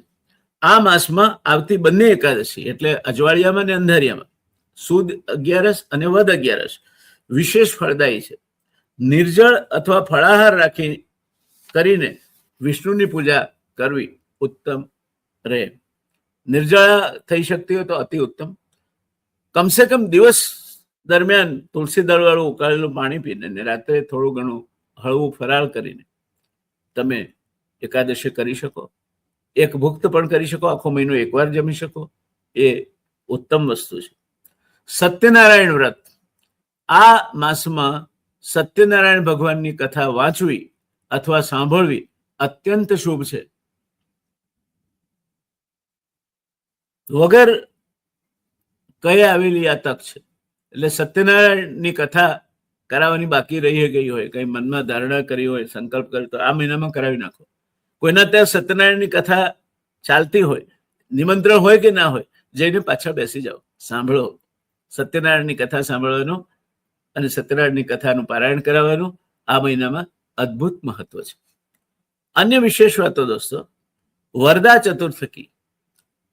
આ માસમાં આવતી બંને એકાદશી એટલે અજવાળિયામાં અને અંધારિયામાં, સુદ 11 અને વદ 11 વિશેષ ફળદાયી છે. નિર્જળ અથવા ફળાહાર કરીને વિષ્ણુની પૂજા કરવી ઉત્તમ રહે. નિર્જળા થઈ શકતી હોય તો અતિ ઉત્તમ. કમસે કમ દિવસ દરમિયાન તુલસી દળવાળું ઉકાળેલું પાણી પીને ને રાત્રે થોડું ઘણું હળવું ફરાળ કરીને તમે એકાદશી કરી શકો. એક ભુક્ત પણ કરી શકો, આખો મહિનો એકવાર જમી શકો, એ ઉત્તમ વસ્તુ છે. સત્યનારાયણ વ્રત, આ માસમાં સત્યનારાયણ ભગવાનની કથા વાંચવી અથવા સાંભળવી અત્યંત શુભ છે. વગર કઈ આવેલી આ તક છે. એટલે સત્યનારાયણની કથા કરાવવાની બાકી રહી ગઈ હોય, કઈ મનમાં ધારણા કરી હોય, સંકલ્પ કર્યો તો આ મહિનામાં કરાવી નાખો. કોઈના ત્યાં સત્યનારાયણની કથા ચાલતી હોય, નિમંત્રણ હોય કે ના હોય, જઈને પાછળ બેસી જાઓ, સાંભળો. સત્યનારાયણની કથા સાંભળવાનું અને સત્યનારાયણની કથાનું પારાયણ કરાવવાનું આ મહિનામાં અદ્ભુત મહત્વ છે. અન્ય વિશેષ વાતો દોસ્તો, વરદા ચતુર્થકી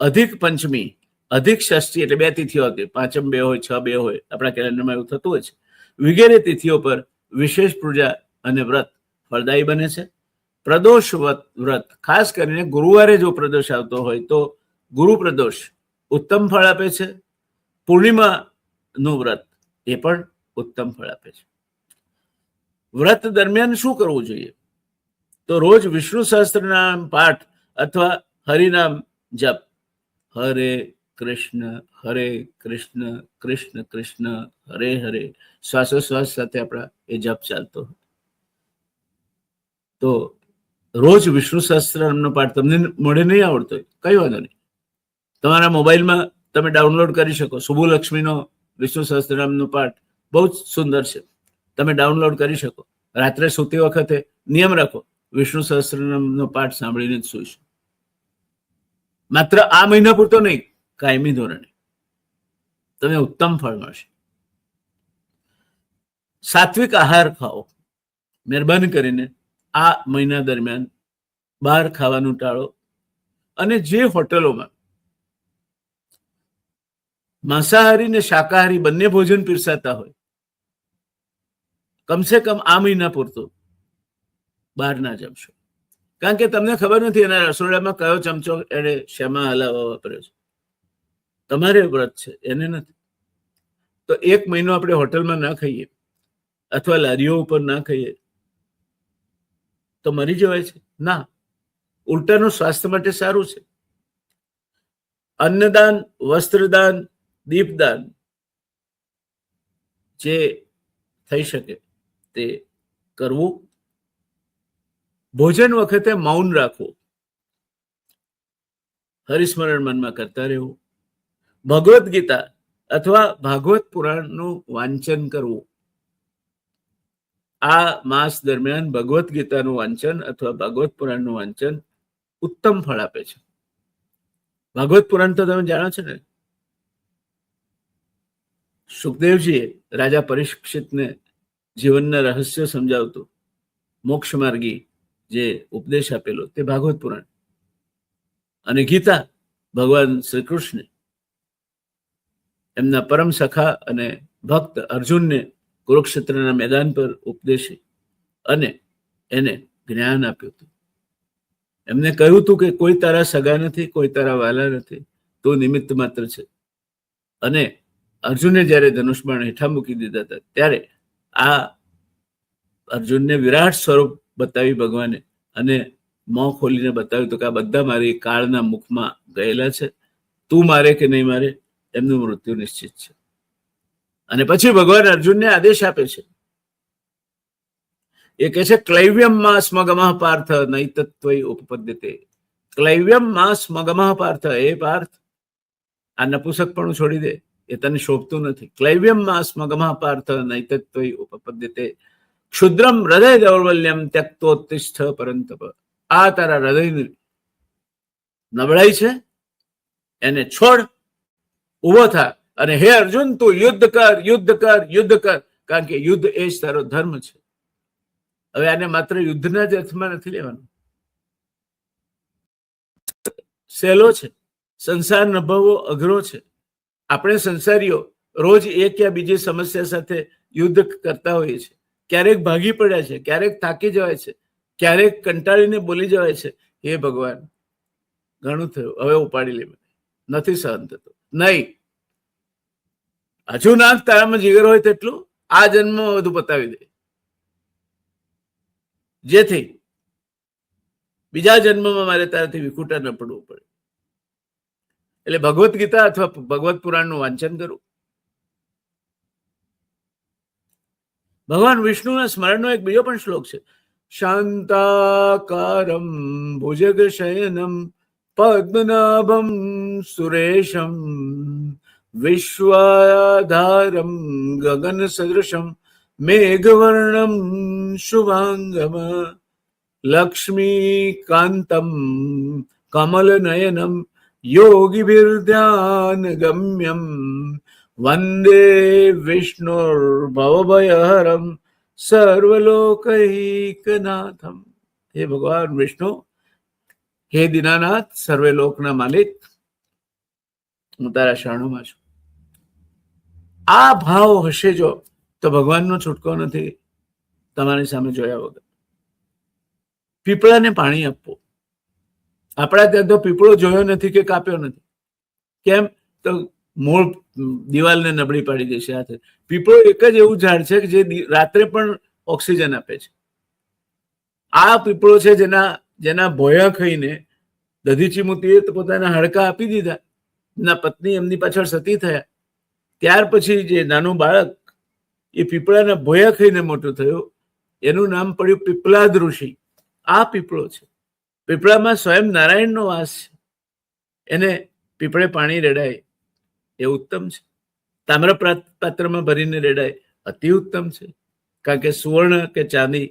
અધિક પંચમી, અધિક ષષ્ઠી એટલે 2 તિથિઓ હતી, 5મ 2 હોય, 6 2 હોય, આપણા કેલેન્ડરમાં એવું થતું હોય છે. વગેરે તિથિઓ પર વિશેષ પૂજા અને વ્રત ફળદાયી બને છે. પ્રદોષ વ્રત, ખાસ કરીને ગુરુવારે જો પ્રદોષ આવતો હોય તો ગુરુ પ્રદોષ ઉત્તમ ફળ આપે છે. પૂર્ણિમાનું વ્રત એ પણ ઉત્તમ ફળ આપે છે. વ્રત દરમિયાન શું કરવું જોઈએ? તો રોજ વિષ્ણુ સહસ્ત્રનામ પાઠ અથવા હરિનામ જપ. હરે કૃષ્ણ કૃષ્ણ કૃષ્ણ હરે હરે, શ્વાસોશ્વાસ સાથે આપણા એ જપ ચાલતો હોય તો રોજ વિષ્ણુ સહસ્ત્રનામનો પાઠ તમને મોઢે નહીં આવડતો હોય, કઈ વાંધો નહીં, તમારા મોબાઈલમાં તમે ડાઉનલોડ કરી શકો. શુભલક્ષ્મીનો વિષ્ણુ સહસ્ત્રનામનો પાઠ બહુ જ સુંદર છે, તમે ડાઉનલોડ કરી શકો. રાત્રે સૂતી વખતે નિયમ રાખો, વિષ્ણુ સહસ્ત્રનામનો પાઠ સાંભળીને જ સૂઈશું. માત્ર આ મહિના પૂરતો નહીં, કાયમી ધોરણે તમે ઉત્તમ ફળ મળશે. સાત્વિક આહાર ખાઓ. મહેરબાની કરીને આ મહિના દરમિયાન બહાર ખાવાનું ટાળો. અને જે હોટલોમાં માંસાહારી ને શાકાહારી બંને ભોજન પીરસાતા હોય, કમસે કમ આ મહિના પૂરતું બહાર ના જમશો. કારણ કે તમને ખબર નથી એના રસોડામાં કયો ચમચો એને શેમાં હલાવવા વાપર્યો છે. તમારે વ્રત છે, એને નથી. તો 1 મહિનો આપણે હોટલમાં ના ખાઈએ અથવા લારીઓ ઉપર ના ખાઈએ તો મરી જવાય છે? ના, ઉલટાનું સ્વાસ્થ્ય માટે સારું છે. અન્નદાન, વસ્ત્રદાન, દીપદાન જે થઈ શકે તે કરવું. ભોજન વખતે મૌન રાખવું, હરિસ્મરણ મનમાં કરતા રહેવું. ભગવદ્ ગીતા અથવા ભાગવત પુરાણનું વાંચન કરવું. આ માસ દરમિયાન ભગવદ્ ગીતાનું વાંચન અથવા ભાગવત પુરાણનું વાંચન ઉત્તમ ફળ આપે છે. ભાગવત પુરાણ તો તમે જાણો છો ને, સુખદેવજીએ રાજા પરીક્ષિતને જીવનના રહસ્ય સમજાવતું મોક્ષ માર્ગી જે ઉપદેશ આપેલો તે ભાગવત પુરાણ. અને ગીતા ભગવાન શ્રી કૃષ્ણ એમના પરમ સખા અને ભક્ત અર્જુનને કુરુક્ષેત્રના મેદાન પર ઉપદેશી અને એને જ્ઞાન આપ્યું હતું. એમને કહ્યું હતું કે કોઈ તારા સગા નથી, કોઈ તારા વાલા નથી, તો નિમિત્ત માત્ર છે. અને અર્જુને જ્યારે ધનુષબાણ હેઠા મૂકી દીધા હતા ત્યારે આ અર્જુનને વિરાટ સ્વરૂપ બતાવી ભગવાને અને મોં ખોલીને બતાવ્યું તો કે આ બધા મારી કાળના મુખમાં ગયેલા છે, તું મારે કે નહીં મારે એમનું મૃત્યુ નિશ્ચિત છે. અને પછી ભગવાન અર્જુનને આદેશ આપે છે, એ કહે છે ક્લૈવ્યમ માં સ્મગમઃ પાર્થ નૈતત્વય ઉપપદ્યતે. ક્લૈવ્યમ માં સ્મગમઃ પાર્થ, એ પાર્થ આ નપુસકપણું છોડી દે, એ તને શોભતું નથી. ક્લૈવ્યમ માં સ્મગમઃ પાર્થ નૈતત્વય ઉપપદ્યતે ક્ષુદ્રમ હૃદય દૌર્બલ્યમ ત્યક્તોત્તિષ્ઠ પરંતપ. આ તારા હૃદયની નબળાઈ છે, એને છોડ, ઉભો થા અને હે અર્જુન તું યુદ્ધ કર, યુદ્ધ કર, યુદ્ધ કર, કારણ કે યુદ્ધ એ જ તારો ધર્મ છે. હવે આને માત્ર યુદ્ધના જ અર્થમાં નથી લેવાનું. સહેલો છે, સંસાર નભાવવો અઘરો છે. આપણે સંસારીઓ રોજ એક યા બીજી સમસ્યા સાથે યુદ્ધ કરતા હોઈએ છીએ. ક્યારેક ભાગી પડ્યા છે, ક્યારેક થાકી જવાય છે, ક્યારેક કંટાળીને બોલી જવાય છે, હે ભગવાન ઘણું થયું, હવે ઉપાડી લે, નથી સહન થતો. નહીં, હજુ ના તારામાં જીગર હોય તેટલું આ જન્મમાં બધું પતાવી દે, જેથી બીજા જન્મમાં મારે તારાથી વિખૂટા ન પડવું પડે. એટલે ભગવદ્ ગીતા અથવા ભગવત પુરાણનું વાંચન કરવું. ભગવાન વિષ્ણુના સ્મરણનો એક બીજો પણ શ્લોક છે, શાંતાકારમ ભુજગ શયનમ પદ્મનાભમ સુરેશમ વિશ્વાધારમ ગગન સદૃશમ મેઘવર્ણમ શુભાંગમ લક્ષ્મીકાંતમ કમલનયનમ યોગીભિર્ધ્યાન ગમ્યમ વંદે વિષ્ણુર્ભવભયહરમ સર્વલોકૈકનાથમ. હે ભગવાન વિષ્ણુ, હે દીનાનાથ, સર્વે લોકના માલિક, હું તારા શરણોમાં છું. આ ભાવ હશે જો તો ભગવાનનો છૂટકો નથી તમારી સામે જોયા વગર. પીપળાને પાણી આપવું. આપણા ત્યાં તો પીપળો જોયો નથી કે કાપ્યો નથી. કેમ? તો મૂળ દિવાલને નબળી પાડી દેશે હાથે. પીપળો એક જ એવું ઝાડ છે કે જે રાત્રે પણ ઓક્સિજન આપે છે. આ પીપળો છે જેના ભોયા ખાઈને દધીચી મૂર્તિએ પોતાના હાડકા આપી દીધા. એમના પત્ની એમની પાછળ સતી થયા. ત્યાર પછી જે નાનું બાળક એ પીપળાના ભોયા ખાઈને મોટું થયું. એનું નામ પડ્યું પીપલાદ ઋષિ. આ પીપળો છે. પીપળામાં સ્વયં નારાયણનો વાસ છે. એને પીપળે પાણી રેડાય એ ઉત્તમ છે. તામ્ર પાત્રમાં ભરીને રેડાય અતિ ઉત્તમ છે. કારણ કે સુવર્ણ કે ચાંદી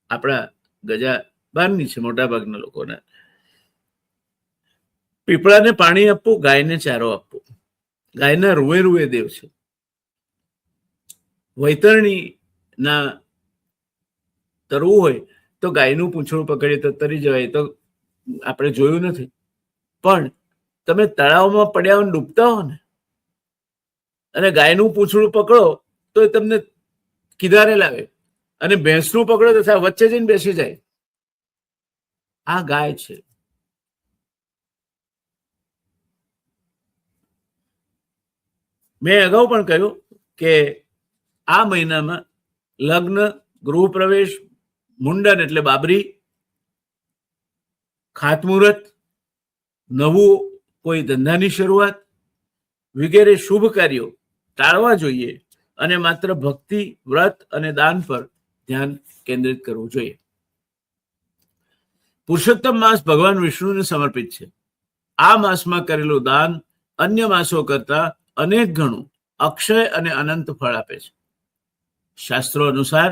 આપણા ગજા બહારની છે મોટા ભાગના લોકોના. પીપળાને પાણી આપવું, ગાયને ચારો આપવો. ગાયના રૂએ રૂએ દેવ છે. વૈતરણી ના તરવું હોય તો ગાયનું પૂંછડું પકડીએ તો તરી જવાય. તો આપણે જોયું નથી. પણ તમે તળાવમાં પડ્યા ડૂબતા હો ને અને ગાયનું પૂંછડું પકડો તો એ તમને કિનારે લાવે, અને ભેંસનું પકડો તો વચ્ચે જઈને બેસી જાય. આ ગાય છે. મેં અગાઉ પણ કહ્યું કે આ મહિનામાં લગ્ન, ગૃહ પ્રવેશ, મુંડન એટલે બાબરી, ખાતમુહૂર્ત, નવું કોઈ ધંધાની શરૂઆત વગેરે શુભ કાર્યો ટાળવા જોઈએ અને માત્ર ભક્તિ, વ્રત અને દાન પર ધ્યાન કેન્દ્રિત કરવું જોઈએ. પુરુષોત્તમ માસ ભગવાન વિષ્ણુને સમર્પિત છે. આ માસમાં કરેલું દાન અન્ય માસો કરતા અનેક ગણું અક્ષય અને અનંત ફળ આપે છે. શાસ્ત્રો અનુસાર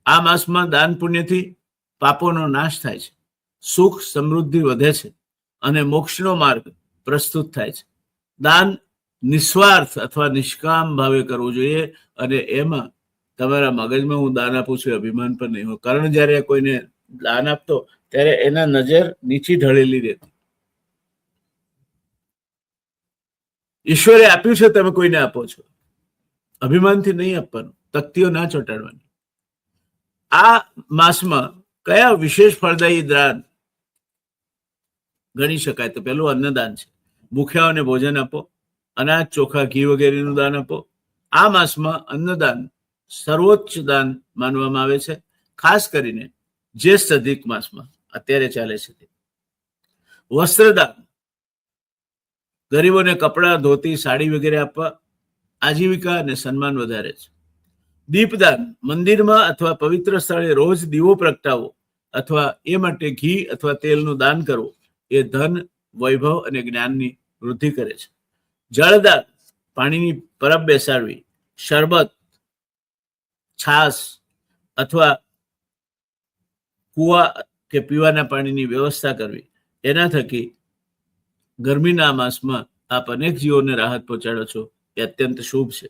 આ માસમાં દાન પુણ્યથી પાપોનો નાશ થાય છે, સુખ સમૃદ્ધિ વધે છે અને મોક્ષનો માર્ગ પ્રસ્તુત થાય છે. દાન નિસ્વાર્થ અથવા નિષ્કામ ભાવે કરવું જોઈએ અને એમાં તમારા મગજમાં હું દાન આપું છું અભિમાન પણ નહીં હોય. કારણ જયારે કોઈને દાન આપતો ત્યારે એના નજર નીચી ઢળેલી રહેતી. ઈશ્વરે આપ્યું છે, તમે કોઈને આપો છો, અભિમાનથી નહીં આપવાનું, તકતીઓ ના ચોંટાડવાની. આ માસમાં કયા વિશેષ ફળદાયી દાન ગણી શકાય? તો પેલું અન્નદાન છે. ભૂખ્યાઓને ભોજન આપો, અનાજ, ચોખા, ઘી વગેરેનું દાન આપો. આ માસમાં અન્નદાન સર્વોચ્ચ દાન માનવામાં આવે છે, ખાસ કરીને જ્યેષ્ઠ અધિક માસમાં અત્યારે ચાલે છે. વસ્ત્રદાન, ગરીબોને કપડા, ધોતી, સાડી વગેરે આપવા આજીવિકા અને સન્માન વધારે છે. દીપદાન, મંદિરમાં અથવા પવિત્ર સ્થળે રોજ દીવો પ્રગટાવો અથવા એ માટે ઘી અથવા તેલનું દાન કરવું એ ધન, વૈભવ અને જ્ઞાનની વૃદ્ધિ કરે છે. જળદાન, પાણીની પરબ બેસાડવી, શરબત, છાસ અથવા કુવા કે પીવાના પાણીની વ્યવસ્થા કરવી. એના થકી ગરમીના માસમાં આપ અનેક જીવોને રાહત પહોંચાડો છો. એ અત્યંત શુભ છે.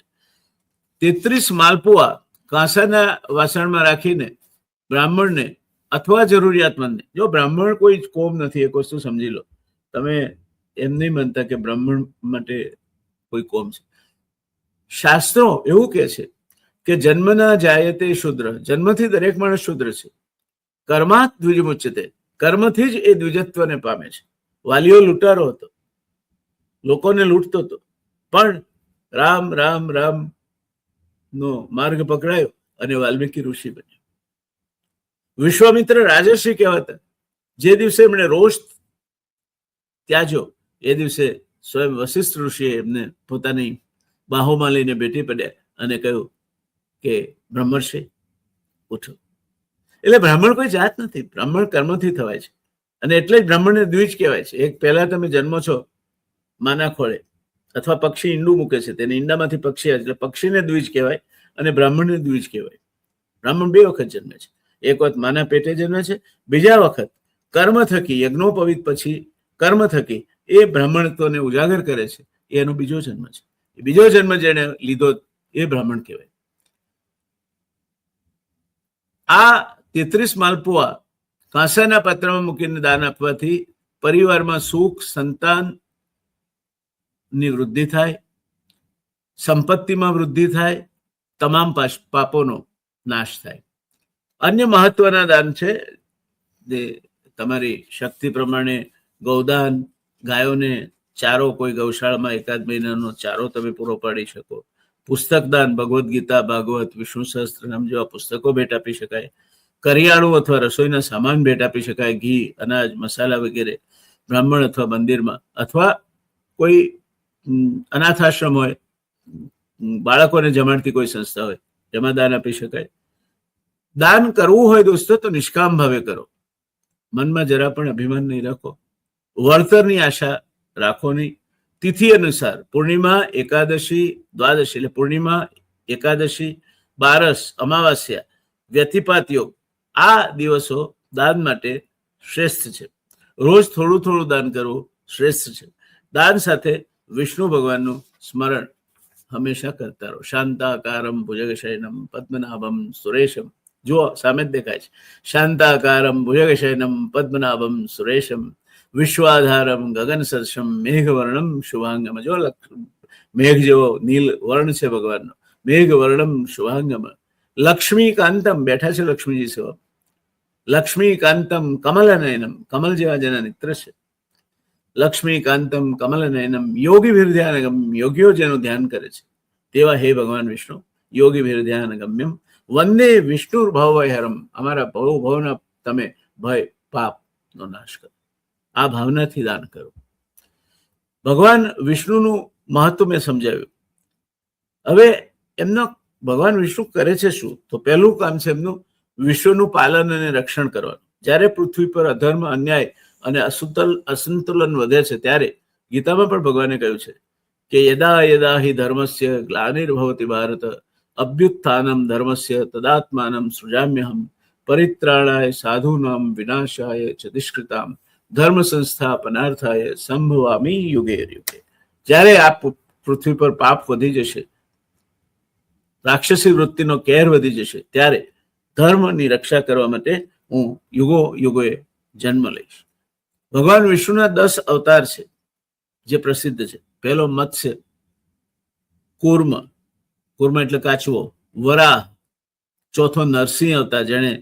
33 માલપુઆ કાંસાના વાસણમાં રાખીને બ્રાહ્મણને અથવા જરૂરિયાતમંદને, જો બ્રાહ્મણ કોઈ કોમ નથી, એક વસ્તુ સમજી લો. તમે એમ નહીં માનતા કે બ્રાહ્મણ માટે કોઈ કોમ છે. શાસ્ત્રો એવું કે છે કે જન્મના જાયતે શુદ્ર, જન્મથી દરેક માણસ શુદ્ર છે. કર્માત દ્વિજમુચ્યતે, કર્મથી જ એ દ્વિજત્વને પામે છે. વાલીઓ લૂંટારો હતો, લોકોને લૂંટતો હતો, પણ રામ રામ રામ નો માર્ગ પકડાયો અને વાલ્મીકી ઋષિ બન્યો. વિશ્વામિત્ર રાજર્ષિ કહેવાતા. જે દિવસે એમણે રોષ ત્યાજ્યો એ દિવસે સ્વયં વશિષ્ઠ ઋષિએ એમને પોતાની બાહોમાં લઈને બેઠી પડ્યા અને કહ્યું કે બ્રહ્મર્ષિ ઉઠો. એટલે બ્રાહ્મણ કોઈ જાત નથી, બ્રાહ્મણ કર્મથી થવાય છે. અને એટલે જ બ્રાહ્મણને દ્વિજ કહેવાય છે. એક પહેલા તમે જન્મો છો માના ખોળે, અથવા પક્ષી ઈંડું મૂકે છે, તેને ઈંડામાંથી પક્ષી આવે, એટલે પક્ષીને દ્વિજ કહેવાય અને બ્રાહ્મણને દ્વિજ કહેવાય. બ્રાહ્મણ 2 વખત જન્મે છે. એક વખત માના પેટે જન્મે છે, બીજા વખત કર્મ થકી, યજ્ઞોપવિત પછી કર્મ થકી એ બ્રાહ્મણત્વને ઉજાગર કરે છે. એ એનો બીજો જન્મ છે. એ બીજો જન્મ જેને લીધો એ બ્રાહ્મણ કહેવાય. આ 33 માલપુઆ કાંસાના પાત્રમાં મૂકીને દાન આપવાથી પરિવારમાં સુખ, સંતાન ની વૃદ્ધિ થાય, સંપત્તિમાં વૃદ્ધિ થાય, તમામ પાપોનો નાશ થાય. અન્ય મહત્વના દાન છે જે તમારી શક્તિ પ્રમાણે ગૌદાન, ગાયોને ચારો, કોઈ ગૌશાળામાં એકાદ મહિનાનો ચારો તમે પૂરો પાડી શકો. પુસ્તક દાન, ભગવદ્ ગીતા, ભાગવત, વિષ્ણુ સહસ્ત્રનામ જેવા પુસ્તકો ભેટ આપી શકાય. કરિયાણું અથવા રસોઈના સામાન ભેટ આપી શકાય. ઘી, અનાજ, મસાલા વગેરે બ્રાહ્મણ અથવા મંદિરમાં, અથવા કોઈ અનાથ આશ્રમ હોય, બાળકોને જમાડતી કોઈ સંસ્થા હોય, એમાં દાન આપી શકાય. દાન કરવું હોય દોસ્તો તો નિષ્કામ ભાવે કરો. મનમાં જરા પણ અભિમાન નહીં રાખો, વળતરની આશા રાખો નહીં. તિથિ અનુસાર પૂર્ણિમા, એકાદશી, દ્વાદશી એટલે પૂર્ણિમા, એકાદશી, બારસ, અમાવાસ્યા, વ્યતિપાત યોગ, આ દિવસો દાન માટે શ્રેષ્ઠ છે. રોજ થોડું થોડું દાન કરવું શ્રેષ્ઠ છે. દાન સાથે વિષ્ણુ ભગવાનનું સ્મરણ હંમેશા કરતા રહો. શાંતાકારમ ભુજગશયનમ પદ્મનાભમ સુરેશમ. જુઓ, સામે જ દેખાય છે. શાંતાકારમ ભુજગશયનમ પદ્મનાભમ સુરેશમ વિશ્વાધારમ ગગન સદૃશમ મેઘવર્ણમ શુભાંગમ. જો મેઘ જેવો નીલ વર્ણ છે ભગવાનનો. મેઘવર્ણમ શુભાંગમ. લક્ષ્મીકાંતમ, બેઠા છે લક્ષ્મીજી સેવા. લક્ષ્મીકાંતમ કમલનયનમ, કમલ જેવા જેના નેત્ર છે. લક્ષ્મીકાંતમ કમલનયનમ યોગીભિર્ધ્યાનગમ, યોગીઓ જેનું ધ્યાન કરે છે તેવા હે ભગવાન વિષ્ણુ. યોગીભિર્ધ્યાનગમ્યમ વંદે વિષ્ણુ ભવભયહરમ. અમારા ભવના તમે ભય, પાપનો નાશ કરો. આ ભાવનાથી દાન કરો. ભગવાન વિષ્ણુનું મહત્વ મેં સમજાવ્યું. હવે એમનો ભગવાન વિષ્ણુ કરે છે શું? તો પહેલું કામ છે એમનું વિશ્વનું પાલન અને રક્ષણ કરવાનું. જ્યારે પૃથ્વી પર અધર્મ, અન્યાય અને અસંતુલન વધે છે ત્યારે ગીતામાં પણ ભગવાને કહ્યું છે કે યદા યદા હિ ધર્મસ્ય ગ્લાનિર્ભવતિ ભારત અભ્યુત્થાનમ ધર્મસ્ય તદાત્માનમ સૃજામ્યહમ પરિત્રાણાય સાધુનામ વિનાશાય ચ દુષ્કૃતામ ધર્મ સંસ્થાપનાર્થાય સંભવામી યુગે યુગે. જ્યારે આ પૃથ્વી પર પાપ વધી જશે, રાક્ષસી વૃત્તિનો કેર વધી જશે, ત્યારે ધર્મની રક્ષા કરવા માટે હું યુગો યુગોએ જન્મ લઈશ. ભગવાન વિષ્ણુના 10 અવતાર છે જે પ્રસિદ્ધ છે. પહેલો મત્સ્ય, કૂર્મ, કૂર્મ એટલે કાચવો, વરાહ. ચોથો નરસિંહ અવતાર, જેણે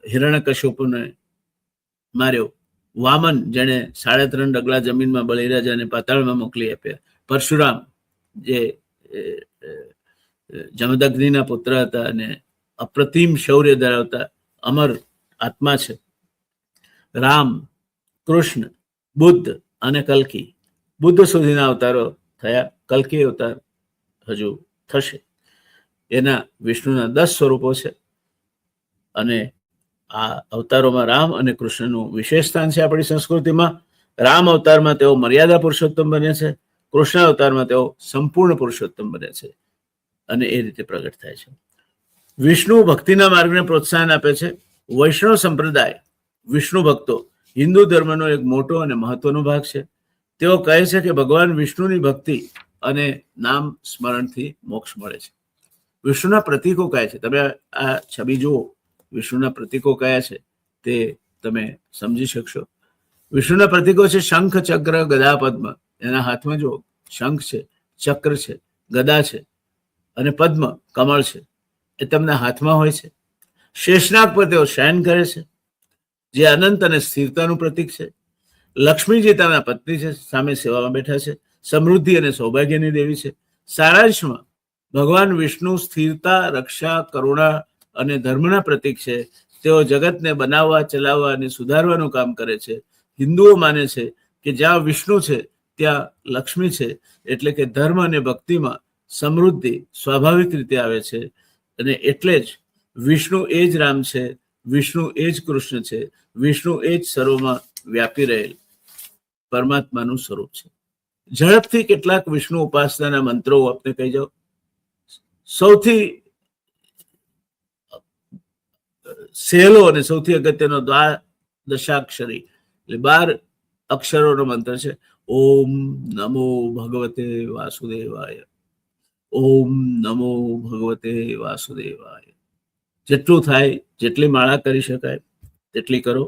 હિરણ્યકશ્યપુને માર્યો. વામન, જેણે 3.5 ડગલા જમીનમાં બલિરાજાને પાતાળમાં મોકલી આપ્યા. પરશુરામ, જે જમદગ્નિના પુત્ર હતા અને અપ્રતિમ શૌર્ય ધરાવતા અમર આત્મા છે. રામ, કૃષ્ણ, બુદ્ધ અને કલ્કી. બુદ્ધ સુધીના અવતારો થયા. કલ્કી અવતાર હજુ થશે. એના વિષ્ણુના 10 સ્વરૂપો છે અને આ અવતારોમાં રામ અને કૃષ્ણનું વિશેષ સ્થાન છે આપણી સંસ્કૃતિમાં. રામ અવતારમાં તેઓ મર્યાદા પુરુષોત્તમ બને છે. કૃષ્ણ અવતારમાં તેઓ સંપૂર્ણ પુરુષોત્તમ બને છે અને એ રીતે પ્રગટ થાય છે. વિષ્ણુ ભક્તિના માર્ગને પ્રોત્સાહન આપે છે. વૈષ્ણવ સંપ્રદાય, વિષ્ણુ ભક્તો હિન્દુ ધર્મનો એક મોટો અને મહત્વનો ભાગ છે. તેઓ કહે છે કે ભગવાન વિષ્ણુની ભક્તિ અને નામ સ્મરણથી મોક્ષ મળે છે. વિષ્ણુના પ્રતીકો કયા છે? તમે આ છબી જુઓ, વિષ્ણુના પ્રતીકો કયા છે તે તમે સમજી શકશો. વિષ્ણુના પ્રતીકો છે શંખ, ચક્ર, ગદા, પદ્મ. એના હાથમાં જો શંખ છે, ચક્ર છે, ગદા છે અને પદ્મ, કમળ છે, એ તેમના હાથમાં હોય છે. શેષનાગ પર તેઓ શયન કરે છે, જે અનંત અને સ્થિરતાનું પ્રતીક છે. લક્ષ્મીજી તેમના પત્ની છે, સામે સેવામાં બેઠા છે. સમૃદ્ધિ અને સૌભાગ્યની દેવી છે. સારાંશમાં ભગવાન વિષ્ણુ સ્થિરતા, રક્ષા, કરુણા અને ધર્મના પ્રતીક છે. તેઓ જગતને બનાવવા, ચલાવવા અને સુધારવાનું કામ કરે છે. હિન્દુઓ માને છે કે જ્યાં વિષ્ણુ છે ત્યાં લક્ષ્મી છે, એટલે કે ધર્મ અને ભક્તિમાં સમૃદ્ધિ સ્વાભાવિક રીતે આવે છે. અને એટલે જ વિષ્ણુ એ જ રામ છે, વિષ્ણુ એ જ કૃષ્ણ છે, વિષ્ણુ એ જ સર્વમાં વ્યાપી રહેલ પરમાત્માનું સ્વરૂપ છે. ઝડપથી કેટલાક વિષ્ણુ ઉપાસનાના મંત્રો આપને કહી જાઓ. સૌથી સહેલો અને સૌથી અગત્યનો દ્વાદશાક્ષરી એટલે 12 અક્ષરોનો મંત્ર છે. ઓમ નમો ભગવતે વાસુદેવાય. ઓમ નમો ભગવતે વાસુદેવાય. જેટલું થાય, જેટલી માળા કરી શકાય તેટલી કરો.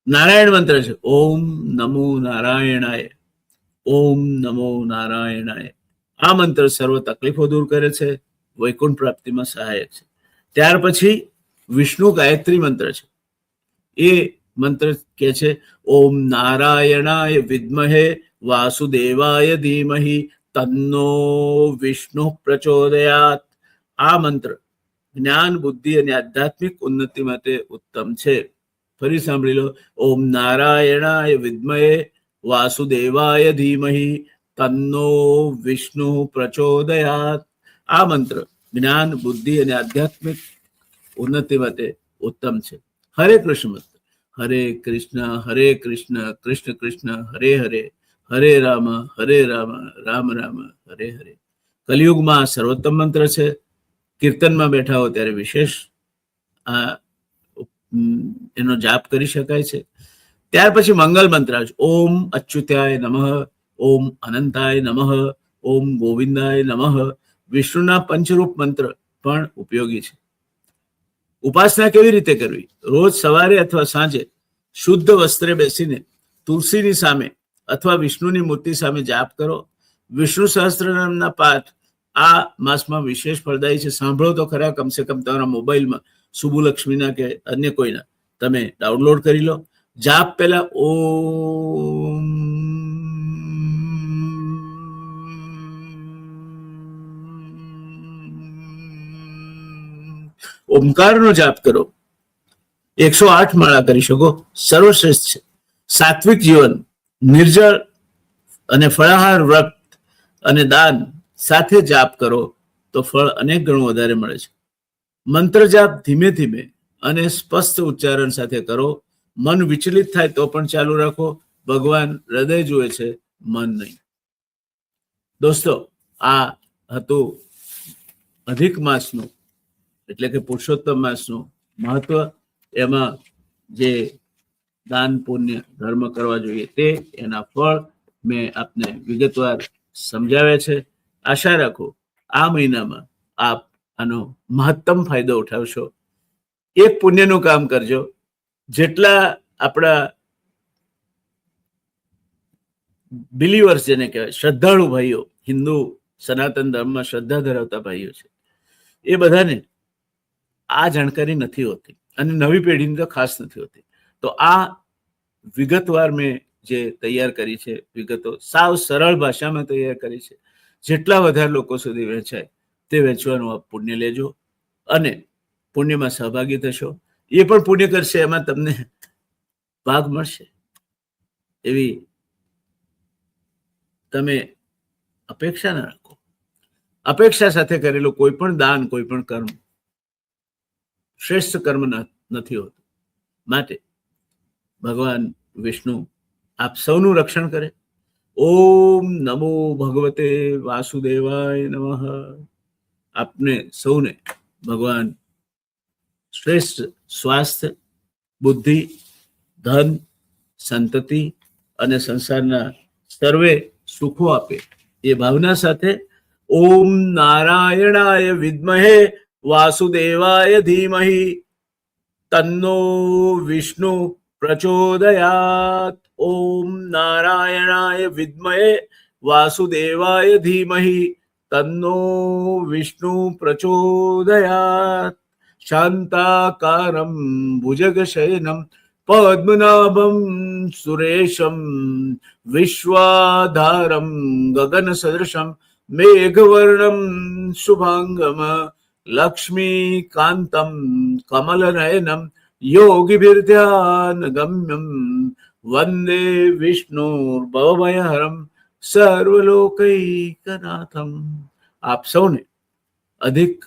નારાયણ મંત્ર છે. ઓમ નમો નારાયણાય, ઓમ નમો નારાયણાય. આ મંત્ર સર્વ તકલીફો દૂર કરે છે, વૈકુંઠ પ્રાપ્તિમાં સહાયક છે. ત્યાર પછી વિષ્ણુ ગાયત્રી મંત્ર છે. એ મંત્ર કે છે ઓમ નારાયણાય વિદ્મહે વાસુદેવાય ધીમહિ તન્નો વિષ્ણુ પ્રચોદયાત. આ મંત્ર જ્ઞાન, બુદ્ધિ અને આધ્યાત્મિક ઉન્નતિ માટે ઉત્તમ છે. ફરી સાંભળી લો. ઓમ નારાયણાય વિદ્મહે વાસુદેવાય ધીમહિ તન્નો વિષ્ણુ પ્રચોદયાત. આ મંત્ર જ્ઞાન, બુદ્ધિ અને આધ્યાત્મિક ઉન્નતિ માટે ઉત્તમ છે. હરે કૃષ્ણ મંત્ર. હરે કૃષ્ણ કૃષ્ણ કૃષ્ણ હરે હરે, હરે રામ રામ રામ હરે હરે. કલિયુગમાં સર્વોત્તમ મંત્ર છે. કીર્તનમાં બેઠા હો ત્યારે વિશેષ એનો જાપ કરી શકાય છે. ત્યાર પછી મંગલ મંત્ર છે. ઓમ અચ્યુતાય નમઃ, ઓમ અનંતાય નમઃ, ઓમ ગોવિંદાય નમઃ. વિષ્ણુના પંચરૂપ મંત્ર પણ ઉપયોગી છે. ઉપાસના કેવી રીતે કરવી? રોજ સવારે અથવા સાંજે શુદ્ધ વસ્ત્રે બેસીને તુલસીની સામે અથવા વિષ્ણુની મૂર્તિ સામે જાપ કરો. વિષ્ણુ સહસ્ત્રનામના પાઠ આ માસમાં વિશેષ ફળદાયી છે. સાંભળો તો ખરા, કમસે કમ તમારા મોબાઈલમાં સુબુલક્ષ્મીના કે અન્ય કોઈના તમે ડાઉનલોડ કરી લો. જાપ પહેલા ઓમ ઓમકારનો જાપ કરો. 108 માળા કરી શકો. સર્વશ્રેષ્ઠ છે. સાત્વિક જીવન, નિર્જળ અને ફળાહાર, વ્રત અને દાન સાથે જાપ કરો તો ફળ અનેક ગણું વધારે મળે છે. મંત્ર જાપ ધીમે ધીમે અને સ્પષ્ટ ઉચ્ચારણ સાથે કરો. મન વિચલિત થાય તો પણ ચાલુ રાખો. ભગવાન હૃદય જુએ છે, મન નહીં. દોસ્તો, આ હતું અધિક માસનું એટલે કે પુરુષોત્તમ માસનું મહત્વ. એમાં જે દાન, પુણ્ય, ધર્મ કરવા જોઈએ તે એના ફળ મેં આપને વિગતવાર સમજાવ્યા છે. આશા રાખો આ મહિનામાં આપ આનો મહત્તમ ફાયદો ઉઠાવશો. એક પુણ્યનું કામ કરજો. જેટલા આપણા બિલીવર્સ જેને કહેવાય, શ્રદ્ધાળુ ભાઈઓ, હિન્દુ સનાતન ધર્મમાં શ્રદ્ધા ધરાવતા ભાઈઓ છે, એ બધાને આ જાણકારી નથી હોતી અને નવી પેઢીની તો ખાસ નથી હોતી. તો આ વિગતવાર મેં જે તૈયાર કરી છે વિગતો, સાવ સરળ ભાષામાં તૈયાર કરી છે. જેટલા વધારે લોકો સુધી વહેંચાય તે વહેંચવાનું આપ પુણ્ય લેજો અને પુણ્યમાં સહભાગી થશો. એ પણ પુણ્ય કરશે, એમાં તમને ભાગ મળશે એવી તમે અપેક્ષા ના રાખો. અપેક્ષા સાથે કરેલું કોઈ પણ દાન, કોઈ પણ કર્મ શ્રેષ્ઠ કર્મ નથી હોતું. માટે ભગવાન વિષ્ણુ આપ સૌનું રક્ષણ કરે. ઓમ નમો ભગવતે વાસુદેવાય નમઃ. આપને સૌને ભગવાન શ્રેષ્ઠ સ્વાસ્થ્ય, બુદ્ધિ, ધન, સંતતિ અને સંસારના સર્વે સુખો આપે એ ભાવના સાથે ઓમ નારાયણાય વિદ્મહે વાસુદેવાય ધીમહિ તન્નો વિષ્ણુ પ્રચોદયાત. ઓમ નારાયણાય વિદ્મહે વાસુદેવાય ધીમહિ તન્નો વિષ્ણુ પ્રચોદયાત. શાંતાકારમ ભુજગશયનમ પદ્મનાભમ સુરેશમ વિશ્વાધારમ ગગન સદૃશમ મેઘવર્ણમ શુભાંગમ લક્ષ્મીકાંતમ કમલનયનમ યોગીભિર્ધ્યાન ગમ્યમ વંદે વિષ્ણુર્ભવભયહરમ સર્વલોકૈકનાથમ. આપ સૌને અધિક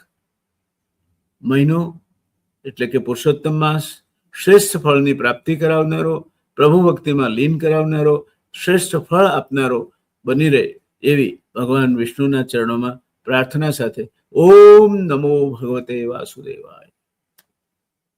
મહિનો એટલે કે પુરુષોત્તમ માસ શ્રેષ્ઠ ફળની પ્રાપ્તિ કરાવનારો, પ્રભુ ભક્તિમાં લીન કરાવનારો, શ્રેષ્ઠ ફળ આપનારો બની રહે એવી ભગવાન વિષ્ણુના ચરણોમાં પ્રાર્થના સાથે ઓમ નમો ભગવતે વાસુદેવાય.